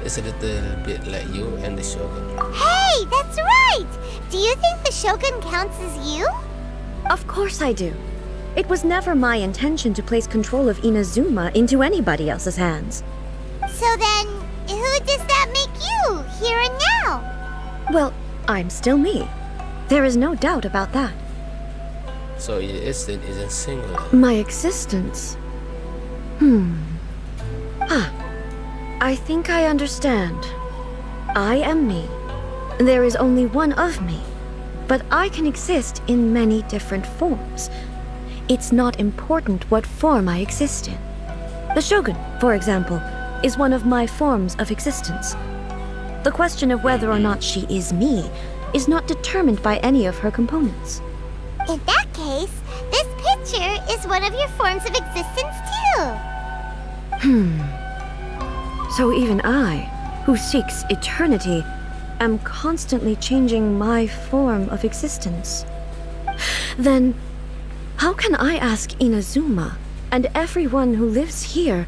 Speaker 2: It's a little bit like you and the Shogun.
Speaker 1: Hey, that's right! Do you think the Shogun counts as you?
Speaker 9: Of course I do. It was never my intention to place control of Inazuma into anybody else's hands.
Speaker 1: So then, who does that make you, here and now?
Speaker 9: Well, I'm still me. There is no doubt about that.
Speaker 2: So it isn't singular.
Speaker 9: My existence. I think I understand. I am me. There is only one of me, but I can exist in many different forms. It's not important what form I exist in. The Shogun, for example, is one of my forms of existence. The question of whether or not she is me is not determined by any of her components.
Speaker 1: In that case, this picture is one of your forms of existence too.
Speaker 9: So even I, who seeks eternity, am constantly changing my form of existence. Then, how can I ask Inazuma and everyone who lives here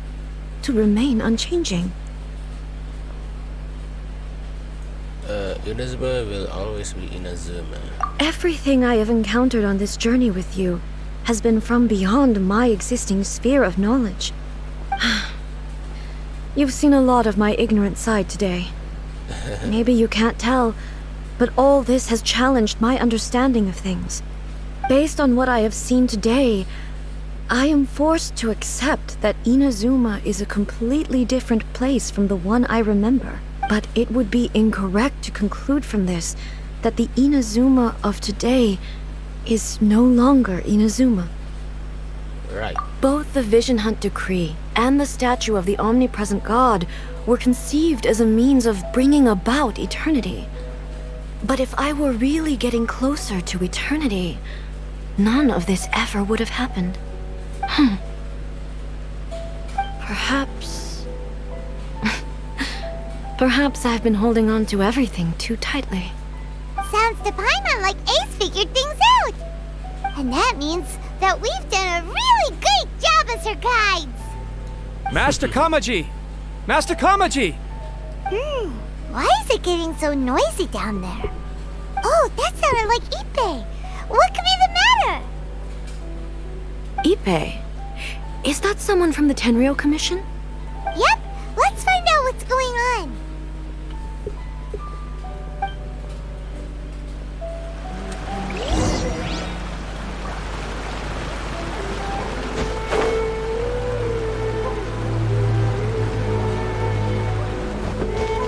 Speaker 9: to remain unchanging?
Speaker 2: Inazuma will always be Inazuma.
Speaker 9: Everything I have encountered on this journey with you has been from beyond my existing sphere of knowledge. You've seen a lot of my ignorant side today. Maybe you can't tell, but all this has challenged my understanding of things. Based on what I have seen today, I am forced to accept that Inazuma is a completely different place from the one I remember. But it would be incorrect to conclude from this that the Inazuma of today is no longer Inazuma.
Speaker 2: Right.
Speaker 9: Both the Vision Hunt Decree and the statue of the omnipresent God were conceived as a means of bringing about eternity. But if I were really getting closer to eternity, none of this ever would have happened. Perhaps Perhaps I've been holding on to everything too tightly.
Speaker 1: Sounds to Paimon like Ace figured things out. And that means that we've done a really great job as her guides.
Speaker 5: Master Kamaji! Master Kamaji!
Speaker 1: Why is it getting so noisy down there? Oh, that sounded like Ippei. What could be the matter?
Speaker 9: Ippei? Is that someone from the Tenryou Commission?
Speaker 1: Yep, let's find out what's going on.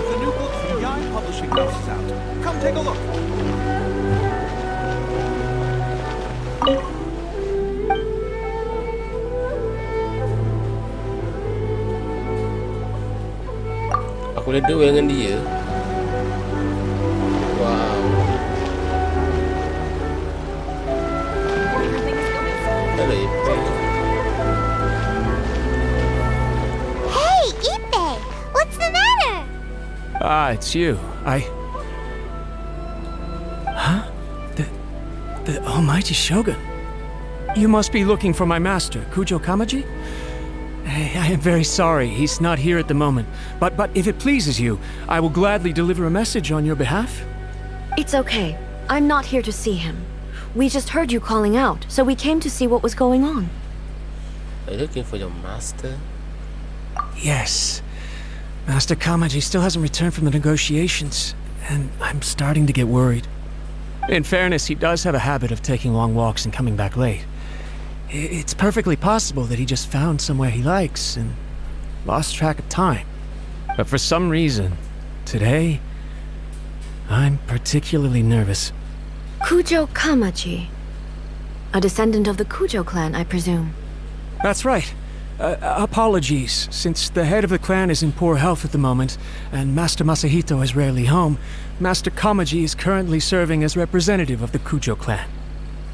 Speaker 11: The new book from Yae Publishing House is out. Come take a look.
Speaker 2: Aku dah dua dengan dia. Wow. Hello, Ippei.
Speaker 1: Hey, Ippei! What's the matter?
Speaker 5: Ah, it's you. Huh? The almighty Shogun. You must be looking for my master, Kujo Kamaji? I am very sorry, he's not here at the moment. But if it pleases you, I will gladly deliver a message on your behalf.
Speaker 9: It's okay. I'm not here to see him. We just heard you calling out, so we came to see what was going on.
Speaker 2: Are you looking for your master?
Speaker 5: Yes. Master Kamaji still hasn't returned from the negotiations, and I'm starting to get worried. In fairness, he does have a habit of taking long walks and coming back late. It's perfectly possible that he just found somewhere he likes and lost track of time. But for some reason, today, I'm particularly nervous.
Speaker 9: Kujo Kamaji. A descendant of the Kujo clan, I presume.
Speaker 5: That's right. Apologies, since the head of the clan is in poor health at the moment, and Master Masahito is rarely home, Master Kamaji is currently serving as representative of the Kujo clan.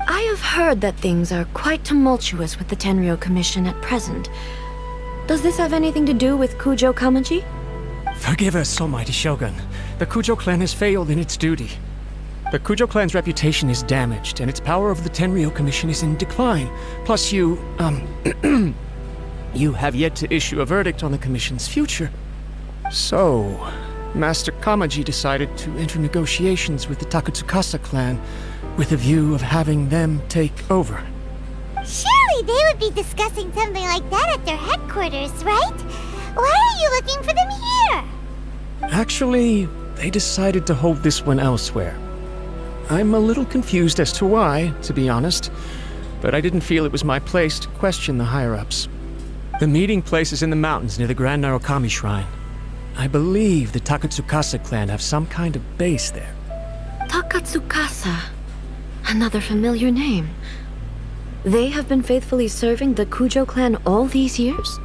Speaker 9: I have heard that things are quite tumultuous with the Tenryou Commission at present. Does this have anything to do with Kujo Kamaji?
Speaker 5: Forgive us, almighty Shogun. The Kujo clan has failed in its duty. The Kujo clan's reputation is damaged, and its power over the Tenryou Commission is in decline. Plus you have yet to issue a verdict on the Commission's future. So, Master Kamaji decided to enter negotiations with the Takatsukasa clan with a view of having them take over.
Speaker 1: Surely they would be discussing something like that at their headquarters, right? Why are you looking for them here?
Speaker 5: Actually, they decided to hold this one elsewhere. I'm a little confused as to why, to be honest, but I didn't feel it was my place to question the higher-ups. The meeting place is in the mountains near the Grand Narukami Shrine. I believe the Takatsukasa clan have some kind of base there.
Speaker 9: Takatsukasa. Another familiar name. They have been faithfully serving the Kujo clan all these years?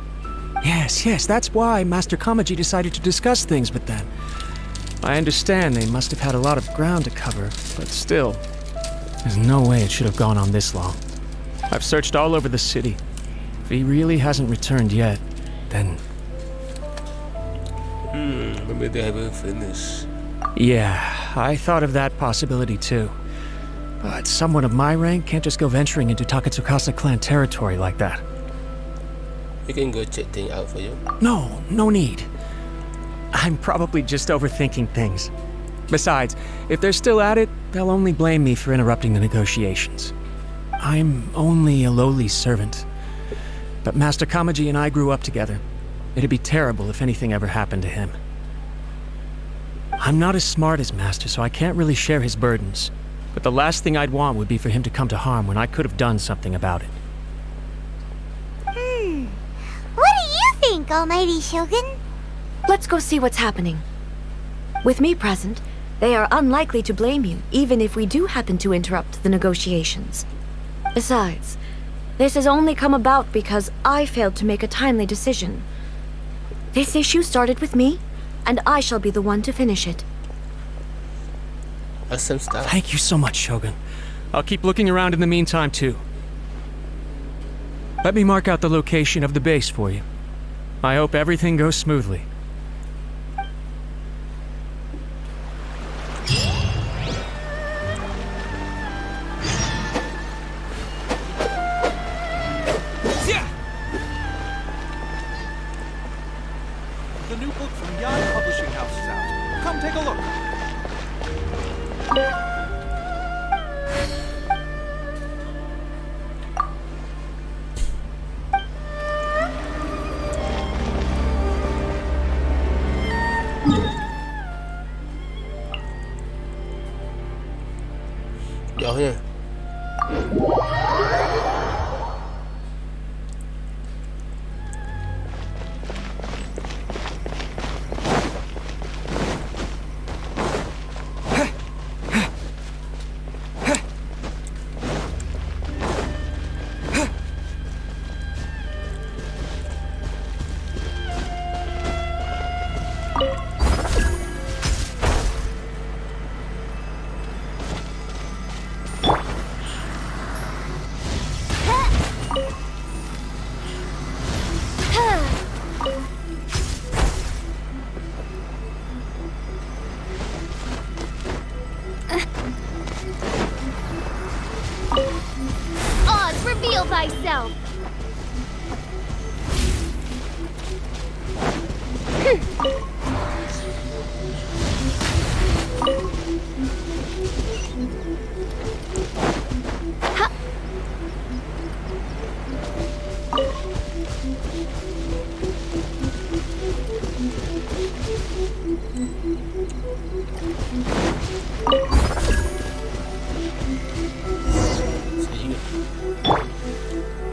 Speaker 5: Yes, that's why Master Kamaji decided to discuss things with them. I understand they must have had a lot of ground to cover, but still, there's no way it should have gone on this long. I've searched all over the city. If he really hasn't returned yet, then...
Speaker 2: Maybe they haven't finished.
Speaker 5: Yeah, I thought of that possibility too. But someone of my rank can't just go venturing into Takatsukasa clan territory like that.
Speaker 2: We can go check things out for you.
Speaker 5: No need. I'm probably just overthinking things. Besides, if they're still at it, they'll only blame me for interrupting the negotiations. I'm only a lowly servant. But Master Kamaji and I grew up together. It'd be terrible if anything ever happened to him. I'm not as smart as Master, so I can't really share his burdens. But the last thing I'd want would be for him to come to harm when I could have done something about it.
Speaker 1: What do you think, Almighty Shogun?
Speaker 9: Let's go see what's happening. With me present, they are unlikely to blame you, even if we do happen to interrupt the negotiations. Besides, this has only come about because I failed to make a timely decision. This issue started with me, and I shall be the one to finish it.
Speaker 2: Awesome stuff.
Speaker 5: Thank you so much, Shogun. I'll keep looking around in the meantime, too. Let me mark out the location of the base for you. I hope everything goes smoothly.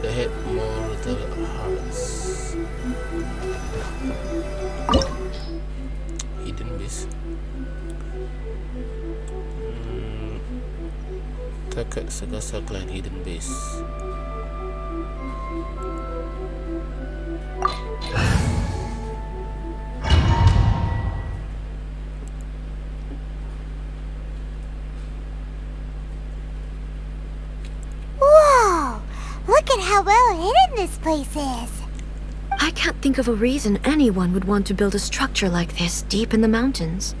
Speaker 2: The head mortal hearts. Hidden base. Takat segasa clan hidden base.
Speaker 1: Whoa! Look at how well hidden this place is.
Speaker 9: I can't think of a reason anyone would want to build a structure like this deep in the mountains.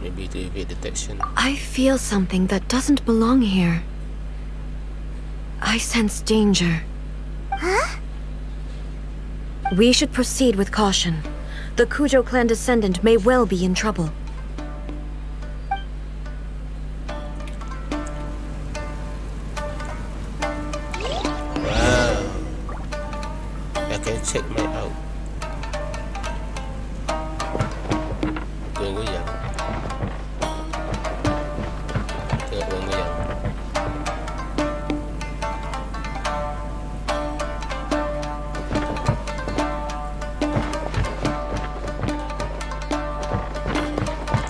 Speaker 2: Maybe to evade detection.
Speaker 9: I feel something that doesn't belong here. I sense danger.
Speaker 1: Huh?
Speaker 9: We should proceed with caution. The Kujo clan descendant may well be in trouble.
Speaker 2: Wow. I can check my out. Goyang-goyang. Tengok goyang-goyang.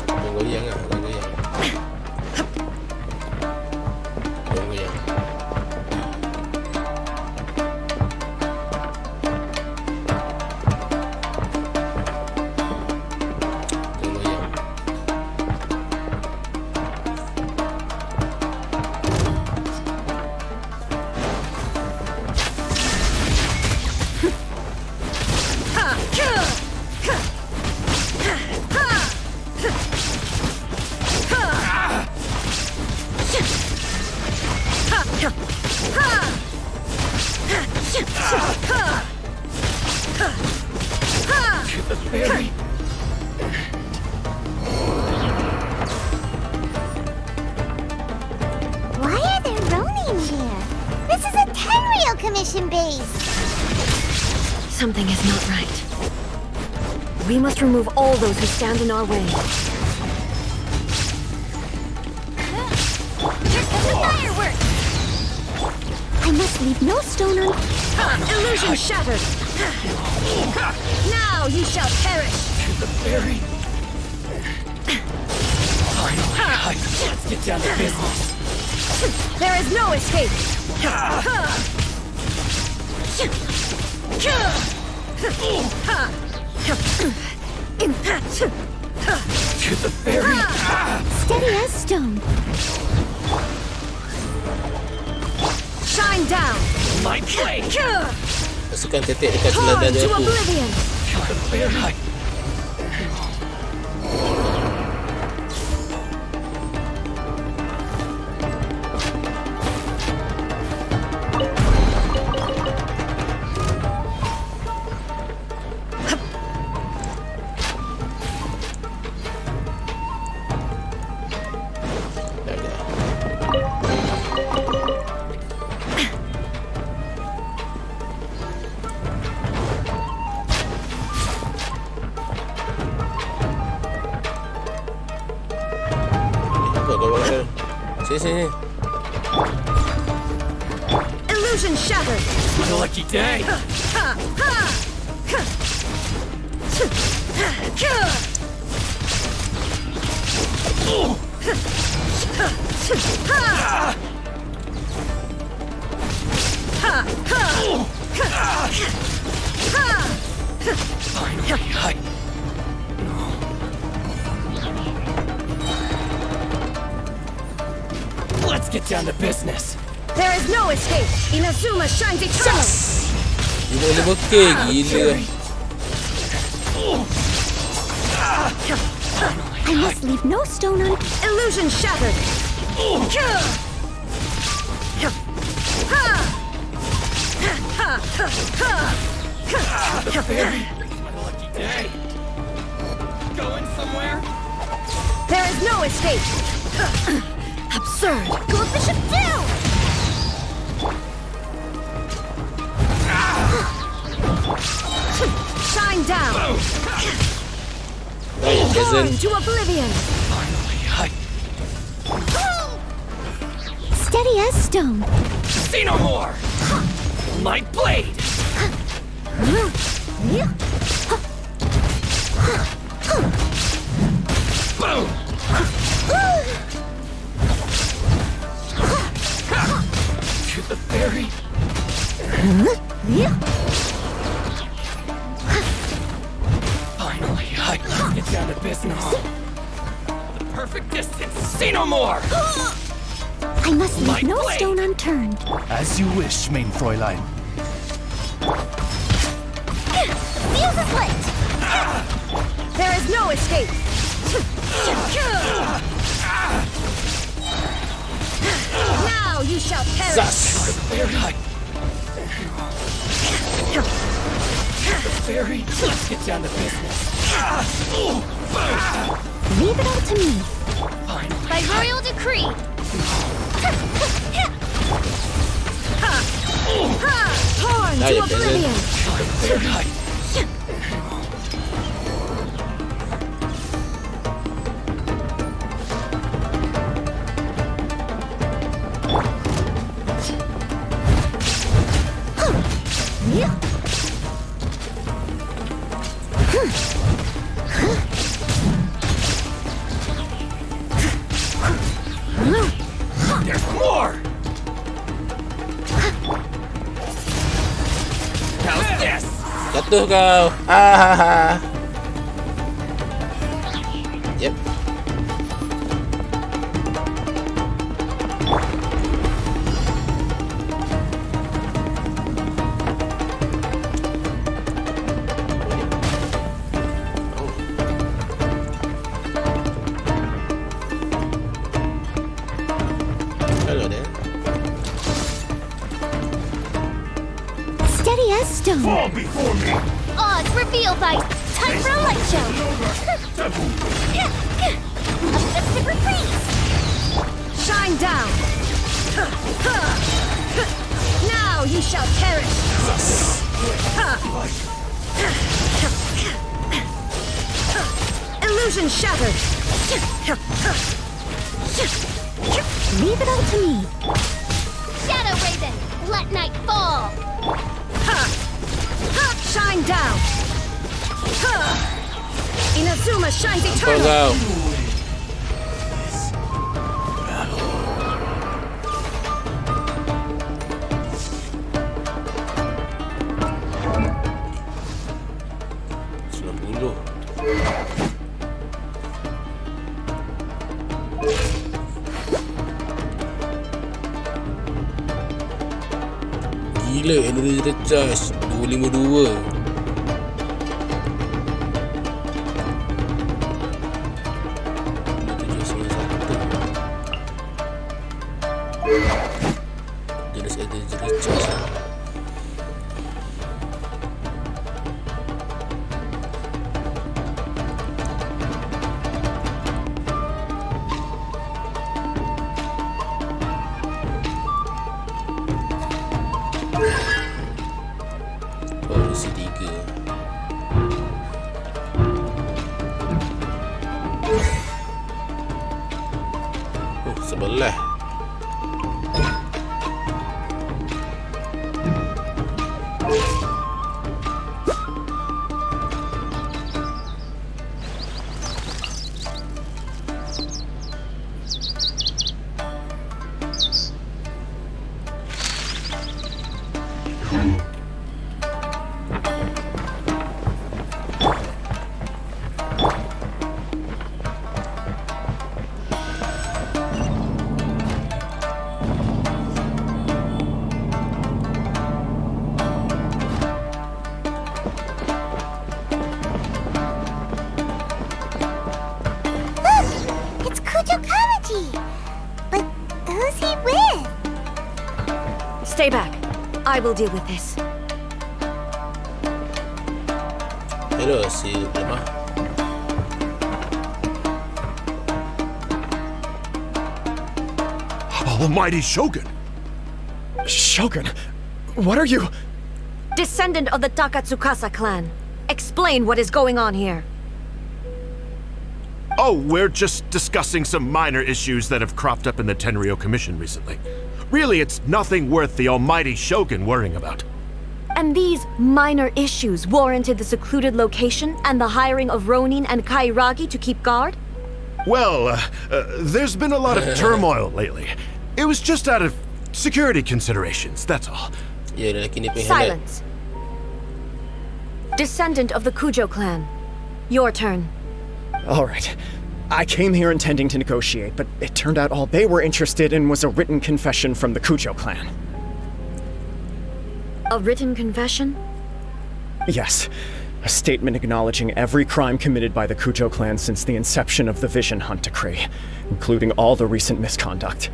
Speaker 2: Goyang-goyang lah, goyang-goyang. Goyang-goyang. Goyang-goyang.
Speaker 1: Why are there Ronin here? This is a Tenryou Commission base.
Speaker 9: Something is not right. We must remove all those who stand in our way.
Speaker 1: Here comes the fireworks! I must leave no stone unturned.
Speaker 9: Illusion shattered! Now you shall perish!
Speaker 5: Let's get down to business.
Speaker 9: There is no escape!
Speaker 5: To the ferry.
Speaker 1: Steady as stone.
Speaker 9: Shine down!
Speaker 5: My blade.
Speaker 2: Masukkan tetek dekat
Speaker 9: Torn
Speaker 2: sebelah dada
Speaker 9: to
Speaker 2: aku.
Speaker 9: oblivion!
Speaker 5: To the ferry.
Speaker 2: Dah, dah. Apa kau? Sini, sini.
Speaker 9: Illusion shattered!
Speaker 5: What a lucky day. Finally, let's get down to business.
Speaker 9: There is no escape! Inazuma shines eternal!
Speaker 2: 55k, gila.
Speaker 1: I must leave no stone unturned.
Speaker 9: Illusion shattered!
Speaker 5: Hey! Going somewhere?
Speaker 9: There is no escape! Absurd!
Speaker 1: Go the ship down!
Speaker 9: Shine down!
Speaker 2: Right,
Speaker 9: Torn
Speaker 2: peasant.
Speaker 9: to oblivion!
Speaker 5: Finally,
Speaker 1: Steady as stone.
Speaker 5: see no more! My blade! Boom! To the ferry! Finally, let's get down to business. The perfect distance, see no more!
Speaker 1: I must
Speaker 5: My
Speaker 1: leave no
Speaker 5: blade.
Speaker 1: stone unturned.
Speaker 10: As you wish, main Fräulein.
Speaker 1: Fuse is lit!
Speaker 9: There is no escape! Now you shall perish!
Speaker 2: Sus.
Speaker 5: Ferry, let's get down to business.
Speaker 1: Leave it all to me.
Speaker 5: Finally.
Speaker 1: By royal decree.
Speaker 9: Torn
Speaker 2: Now
Speaker 9: to
Speaker 2: you're busy.
Speaker 9: oblivion!
Speaker 5: There's more! How's this?
Speaker 2: Jatuh kau. Hahaha. Yep. Hello there.
Speaker 1: Steady as stone.
Speaker 10: Fall before me!
Speaker 1: Odds revealed by time for a light show. A festive reprise.
Speaker 9: Shine down! Now you shall perish! Illusion shattered!
Speaker 1: Leave it all to me. Shadow Raven, let night fall.
Speaker 9: Shine down! Inazuma shines
Speaker 2: Apa
Speaker 9: eternal!
Speaker 2: kau? Gila, energy recharge 252. Jenis energy recharge. Polisi 3. Sebelah.
Speaker 9: Stay back. I will deal with this.
Speaker 2: Hello, si Terima.
Speaker 12: Almighty Shogun!
Speaker 7: Shogun, what are you?
Speaker 9: Descendant of the Takatsukasa clan. Explain what is going on here.
Speaker 12: Oh, we're just discussing some minor issues that have cropped up in the Tenryou Commission recently. Really, it's nothing worth the almighty Shogun worrying about.
Speaker 9: And these minor issues warranted the secluded location and the hiring of Ronin and Kairagi to keep guard?
Speaker 12: Well, there's been a lot of turmoil lately. It was just out of security considerations, that's all.
Speaker 2: Ya, lelaki ni pengen
Speaker 9: Silence. Descendant of the Kujo clan. Your turn.
Speaker 7: All right. I came here intending to negotiate, but it turned out all they were interested in was a written confession from the Kujo clan.
Speaker 9: A written confession?
Speaker 7: Yes. A statement acknowledging every crime committed by the Kujo clan since the inception of the Vision Hunt Decree, including all the recent misconduct.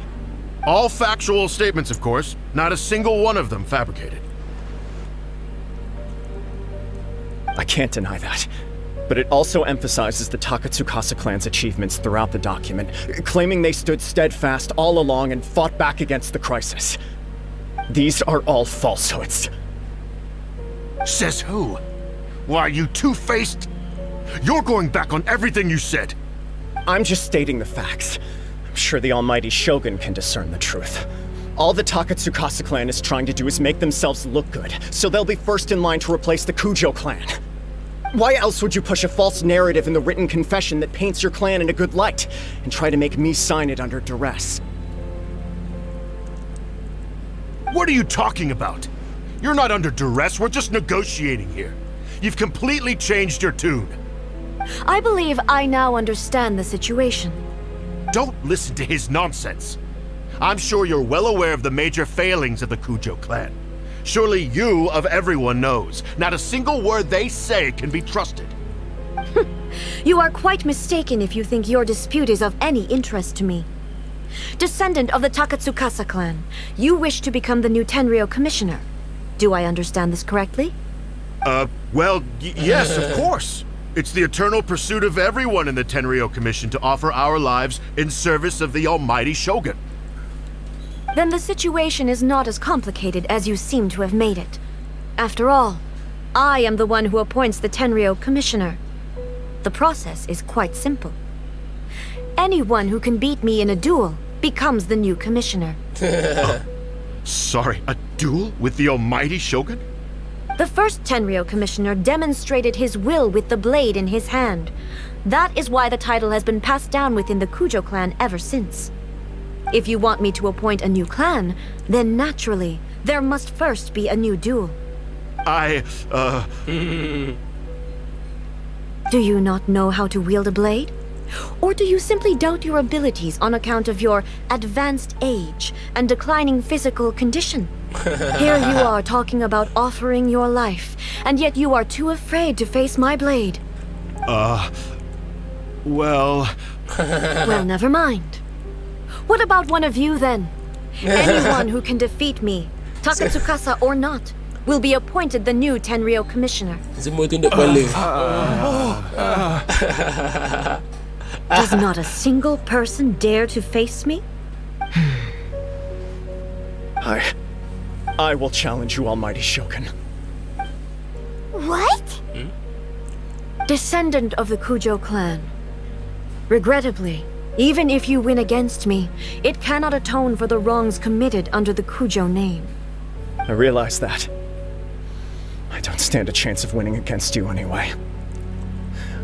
Speaker 12: All factual statements, of course. Not a single one of them fabricated.
Speaker 7: I can't deny that. But it also emphasizes the Takatsukasa clan's achievements throughout the document, claiming they stood steadfast all along and fought back against the crisis. These are all falsehoods.
Speaker 12: Says who? Why, you two-faced? You're going back on everything you said.
Speaker 7: I'm just stating the facts. I'm sure the almighty Shogun can discern the truth. All the Takatsukasa clan is trying to do is make themselves look good, so they'll be first in line to replace the Kujo clan. Why else would you push a false narrative in the written confession that paints your clan in a good light, and try to make me sign it under duress?
Speaker 12: What are you talking about? You're not under duress, we're just negotiating here. You've completely changed your tune.
Speaker 9: I believe I now understand the situation.
Speaker 12: Don't listen to his nonsense. I'm sure you're well aware of the major failings of the Kujo clan. Surely you, of everyone, knows. Not a single word they say can be trusted.
Speaker 9: You are quite mistaken if you think your dispute is of any interest to me. Descendant of the Takatsukasa clan, you wish to become the new Tenryou commissioner. Do I understand this correctly?
Speaker 12: Well, yes, of course. It's the eternal pursuit of everyone in the Tenryou Commission to offer our lives in service of the almighty Shogun.
Speaker 9: Then the situation is not as complicated as you seem to have made it. After all, I am the one who appoints the Tenryou commissioner. The process is quite simple. Anyone who can beat me in a duel becomes the new commissioner.
Speaker 12: Sorry, a duel with the almighty Shogun?
Speaker 9: The first Tenryou commissioner demonstrated his will with the blade in his hand. That is why the title has been passed down within the Kujo clan ever since. If you want me to appoint a new clan, then naturally, there must first be a new duel. Do you not know how to wield a blade? Or do you simply doubt your abilities on account of your advanced age and declining physical condition? Here you are talking about offering your life, and yet you are too afraid to face my blade.
Speaker 12: Well,
Speaker 9: never mind. What about one of you then? Anyone who can defeat me, Takatsukasa or not, will be appointed the new Tenryou commissioner.
Speaker 2: Semua tunduk kepala.
Speaker 9: Does not a single person dare to face me?
Speaker 7: I will challenge you, almighty Shogun.
Speaker 1: What?
Speaker 9: Descendant of the Kujo clan. Regrettably, even if you win against me, it cannot atone for the wrongs committed under the Kujo name.
Speaker 7: I realize that. I don't stand a chance of winning against you anyway.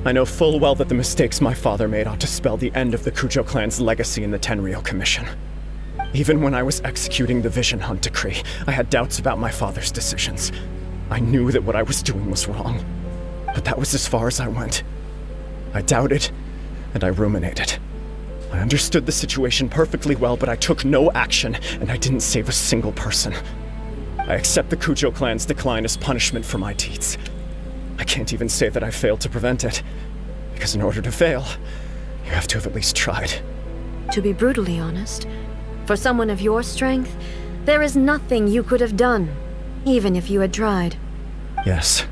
Speaker 7: I know full well that the mistakes my father made ought to spell the end of the Kujo clan's legacy in the Tenryou Commission. Even when I was executing the Vision Hunt Decree, I had doubts about my father's decisions. I knew that what I was doing was wrong. But that was as far as I went. I doubted, and I ruminated. I understood the situation perfectly well, but I took no action, and I didn't save a single person. I accept the Kujo clan's decline as punishment for my deeds. I can't even say that I failed to prevent it, because in order to fail, you have to have at least tried.
Speaker 9: To be brutally honest, for someone of your strength, there is nothing you could have done, even if you had tried.
Speaker 7: Yes.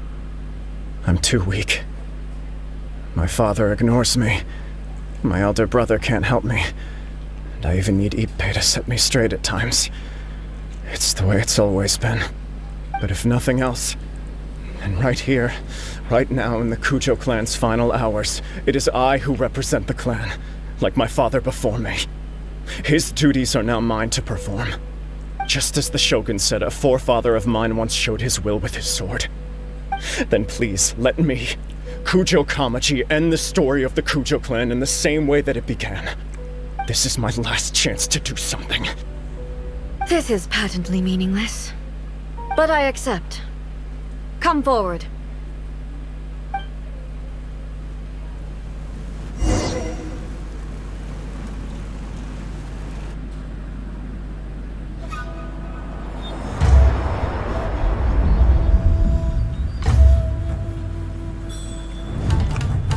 Speaker 7: I'm too weak. My father ignores me. My elder brother can't help me. And I even need Ippei to set me straight at times. It's the way it's always been. But if nothing else, and right here, right now in the Kujo clan's final hours, it is I who represent the clan, like my father before me. His duties are now mine to perform. Just as the Shogun said a forefather of mine once showed his will with his sword. Then please, let me, Kujo Kamaji, end the story of the Kujo clan in the same way that it began. This is my last chance to do something.
Speaker 9: This is patently meaningless. But I accept. Come forward.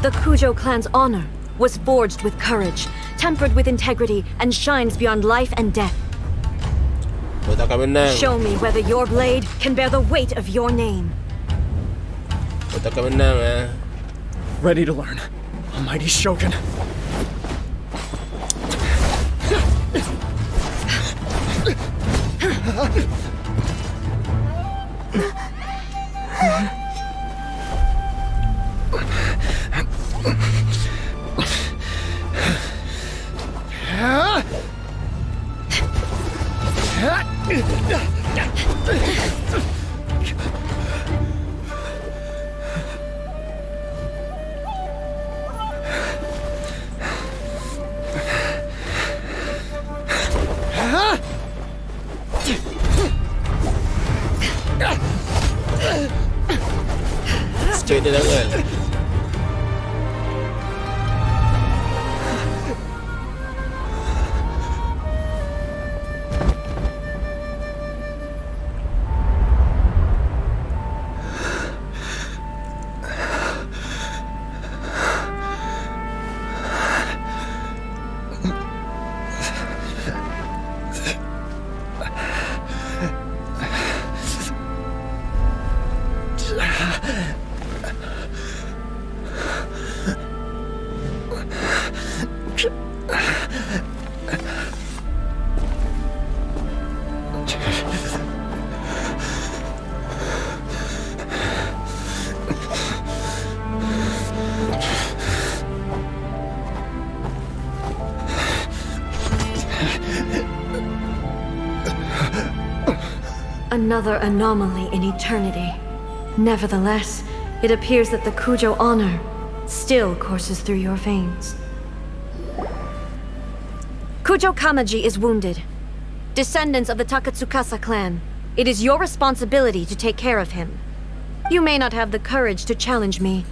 Speaker 9: The Kujo clan's honor was forged with courage, tempered with integrity, and shines beyond life and death. Show me whether your blade can bear the weight of your name.
Speaker 7: Ready to learn, Almighty Shogun.
Speaker 2: Straight dia tangan.
Speaker 9: Another anomaly in eternity. Nevertheless, it appears that the Kujo honor still courses through your veins. Kujo Kamaji is wounded. Descendants of the Takatsukasa clan, it is your responsibility to take care of him. You may not have the courage to challenge me,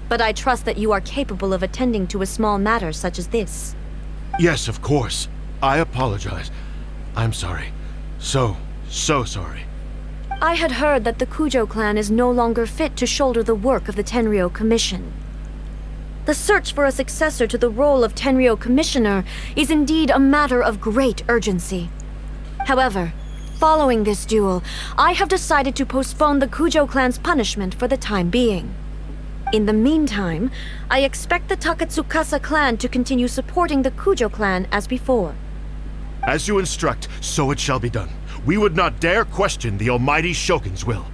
Speaker 9: but I trust that you are capable of attending to a small matter such as this.
Speaker 12: Yes, of course. I apologize. I'm sorry. So sorry.
Speaker 9: I had heard that the Kujo clan is no longer fit to shoulder the work of the Tenryou Commission. The search for a successor to the role of Tenryou Commissioner is indeed a matter of great urgency. However, following this duel, I have decided to postpone the Kujo clan's punishment for the time being. In the meantime, I expect the Takatsukasa clan to continue supporting the Kujo clan as before.
Speaker 12: As you instruct, so it shall be done. We would not dare question the Almighty Shogun's will.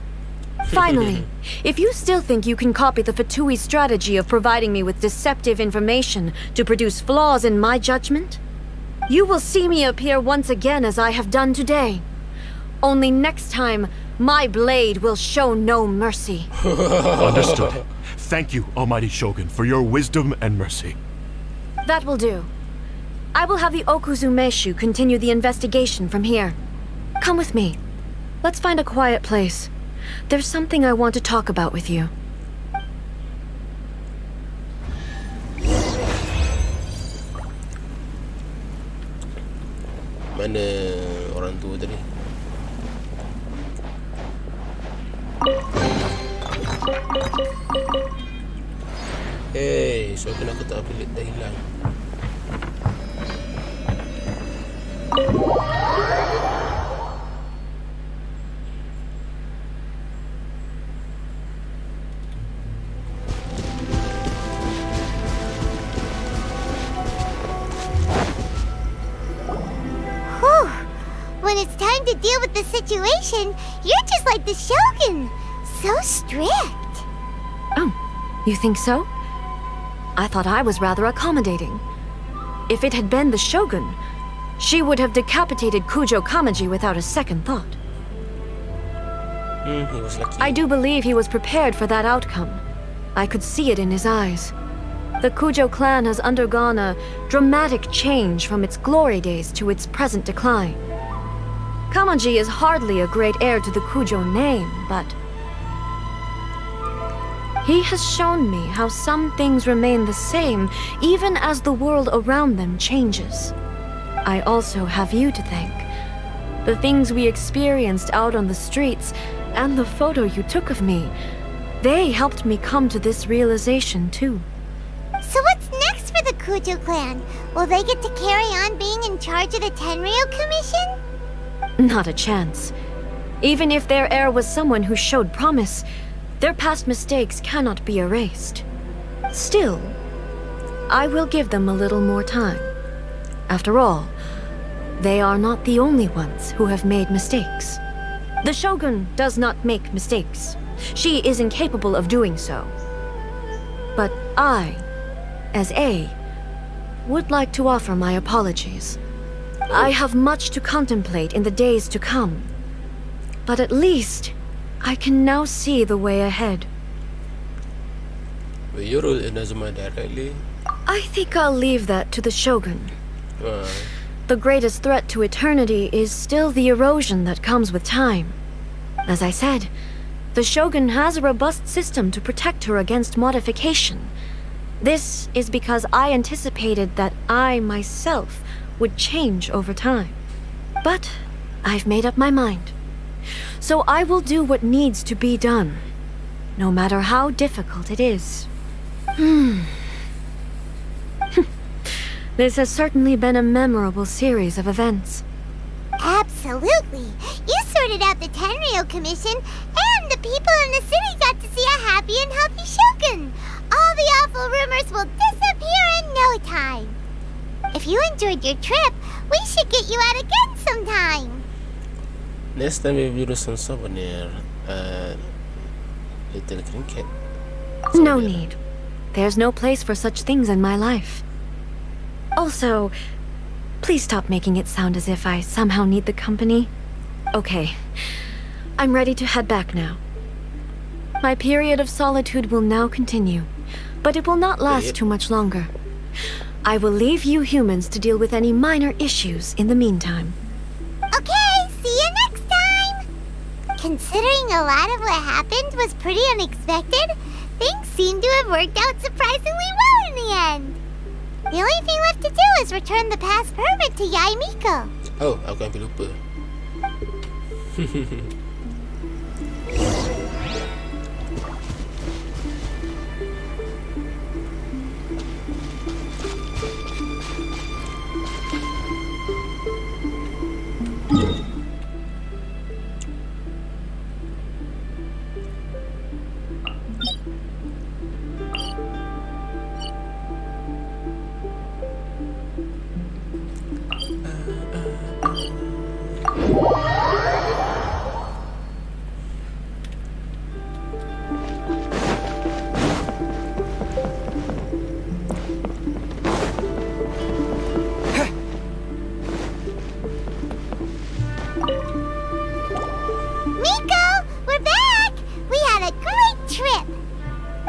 Speaker 9: Finally, if you still think you can copy the Fatui strategy of providing me with deceptive information to produce flaws in my judgment, you will see me appear once again as I have done today. Only next time, my blade will show no mercy.
Speaker 12: Understood. Thank you, Almighty Shogun, for your wisdom and mercy.
Speaker 9: That will do. I will have the Okuzumeshu continue the investigation from here. Come with me. Let's find a quiet place. There's something I want to talk about with you.
Speaker 2: Mana orang tua tadi? Hey, Shogun aku tak pilih, dah hilang.
Speaker 1: trying to deal with the situation, you're just like the Shogun. So strict.
Speaker 9: Oh, you think so? I thought I was rather accommodating. If it had been the Shogun, she would have decapitated Kujo Kamaji without a second thought.
Speaker 2: He was lucky.
Speaker 9: I do believe he was prepared for that outcome. I could see it in his eyes. The Kujo clan has undergone a dramatic change from its glory days to its present decline. Kamaji is hardly a great heir to the Kujo name, but he has shown me how some things remain the same even as the world around them changes. I also have you to thank. The things we experienced out on the streets and the photo you took of me, they helped me come to this realization too.
Speaker 1: So what's next for the Kujo clan? Will they get to carry on being in charge of the Tenryou Commission?
Speaker 9: Not a chance. Even if their heir was someone who showed promise, their past mistakes cannot be erased. Still, I will give them a little more time. After all, they are not the only ones who have made mistakes. The Shogun does not make mistakes. She is incapable of doing so. But I, as A, would like to offer my apologies. I have much to contemplate in the days to come, but at least I can now see the way ahead.
Speaker 2: Will you rule Inazuma directly?
Speaker 9: I think I'll leave that to the Shogun. The greatest threat to eternity is still the erosion that comes with time. As I said, the Shogun has a robust system to protect her against modification. This is because I anticipated that I myself would change over time. But I've made up my mind. So I will do what needs to be done, no matter how difficult it is. This has certainly been a memorable series of events.
Speaker 1: Absolutely. You sorted out the Tenryou Commission, and the people in the city got to see a happy and healthy Shogun. All the awful rumors will disappear in no time. If you enjoyed your trip, we should get you out again sometime.
Speaker 2: Next time we will do some souvenir. Little trinket.
Speaker 9: No need. There's no place for such things in my life. Also, please stop making it sound as if I somehow need the company. Okay, I'm ready to head back now. My period of solitude will now continue, but it will not last too much longer. I will leave you humans to deal with any minor issues in the meantime.
Speaker 1: Okay, see you next time! Considering a lot of what happened was pretty unexpected, things seem to have worked out surprisingly well in the end. The only thing left to do is return the pass permit to Yaimiko.
Speaker 2: Oh, aku hampir lupa.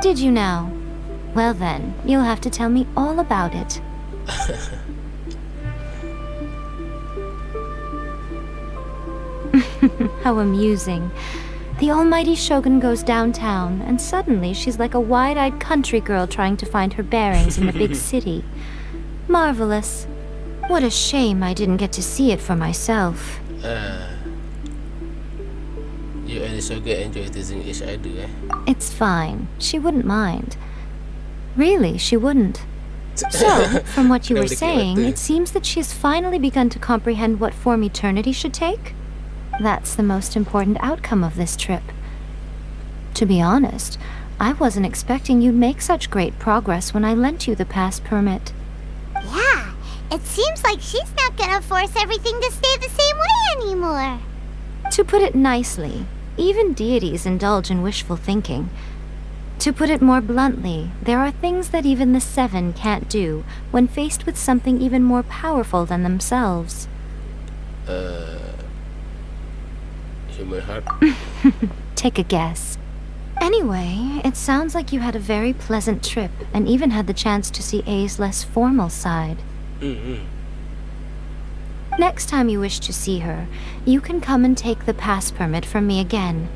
Speaker 4: Did you now? Well then, you'll have to tell me all about it. How amusing. The almighty Shogun goes downtown, and suddenly she's like a wide-eyed country girl trying to find her bearings in the big city. Marvelous. What a shame I didn't get to see it for myself.
Speaker 2: You and the Shogun enjoy teasing each other, eh?
Speaker 4: It's fine. She wouldn't mind. Really, she wouldn't. So, from what you were saying, it seems that she has finally begun to comprehend what form eternity should take? That's the most important outcome of this trip. To be honest, I wasn't expecting you'd make such great progress when I lent you the pass permit.
Speaker 1: Yeah, It seems like she's not gonna force everything to stay the same way anymore.
Speaker 4: To put it nicely, even deities indulge in wishful thinking. To put it more bluntly, there are things that even the Seven can't do when faced with something even more powerful than themselves.
Speaker 2: Human heart.
Speaker 4: Take a guess. Anyway, it sounds like you had a very pleasant trip and even had the chance to see A's less formal side. Next time you wish to see her, you can come and take the pass permit from me again.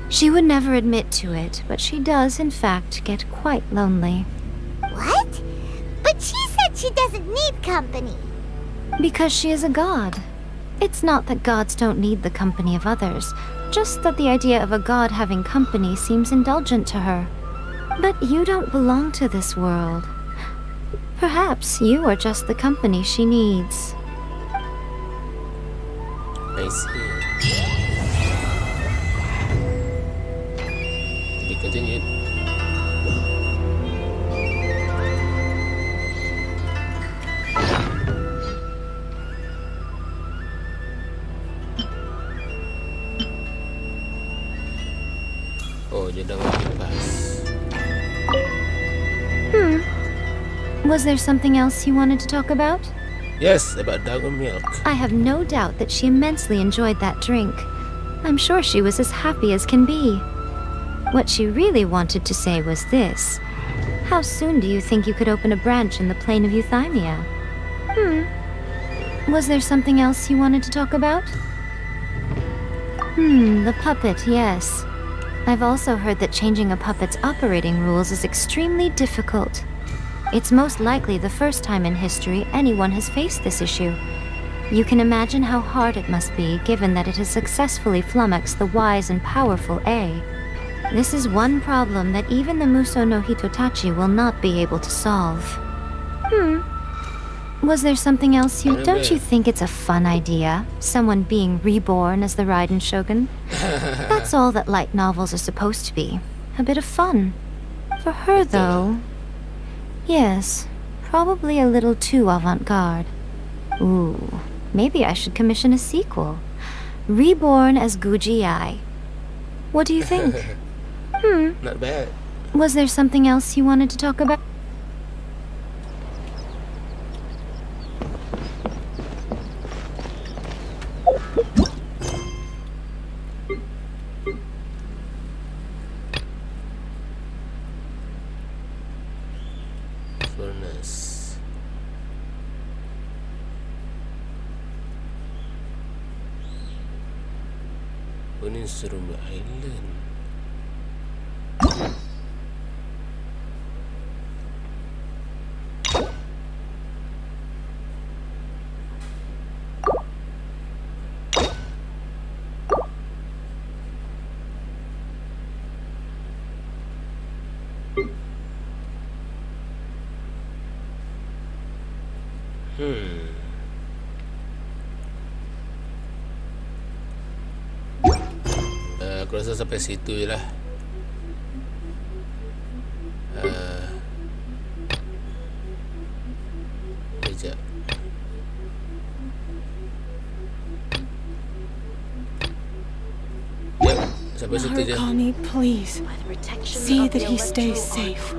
Speaker 4: She would never admit to it, but she does, in fact, get quite lonely.
Speaker 1: What? But she said she doesn't need company.
Speaker 4: Because she is a god. It's not that gods don't need the company of others, just that the idea of a god having company seems indulgent to her. But you don't belong to this world. Perhaps you are just the company she needs.
Speaker 2: I see. To be continued. Oh, dia dah pass.
Speaker 4: Was there something else you wanted to talk about?
Speaker 2: Yes, about dragon milk.
Speaker 4: I have no doubt that she immensely enjoyed that drink. I'm sure she was as happy as can be. What she really wanted to say was this. How soon do you think you could open a branch in the plain of Euthymia? Was there something else you wanted to talk about? The puppet, yes. I've also heard that changing a puppet's operating rules is extremely difficult. It's most likely the first time in history anyone has faced this issue. You can imagine how hard it must be, given that it has successfully flummoxed the wise and powerful A. This is one problem that even the Muso no Hitotachi will not be able to solve. Was there something else you... Don't you think it's a fun idea? Someone being reborn as the Raiden Shogun? That's all that light novels are supposed to be. A bit of fun. For her, though... Yes, probably a little too avant-garde. Ooh, maybe I should commission a sequel. Reborn as Guji Ai. What do you think?
Speaker 2: Not bad.
Speaker 4: Was there something else you wanted to talk about?
Speaker 2: Furnace. Peninsula Island. Aku rasa sampai situ je lah. Jejak. Yep, sampai situ je.
Speaker 8: Harukami, please. See that he stays safe.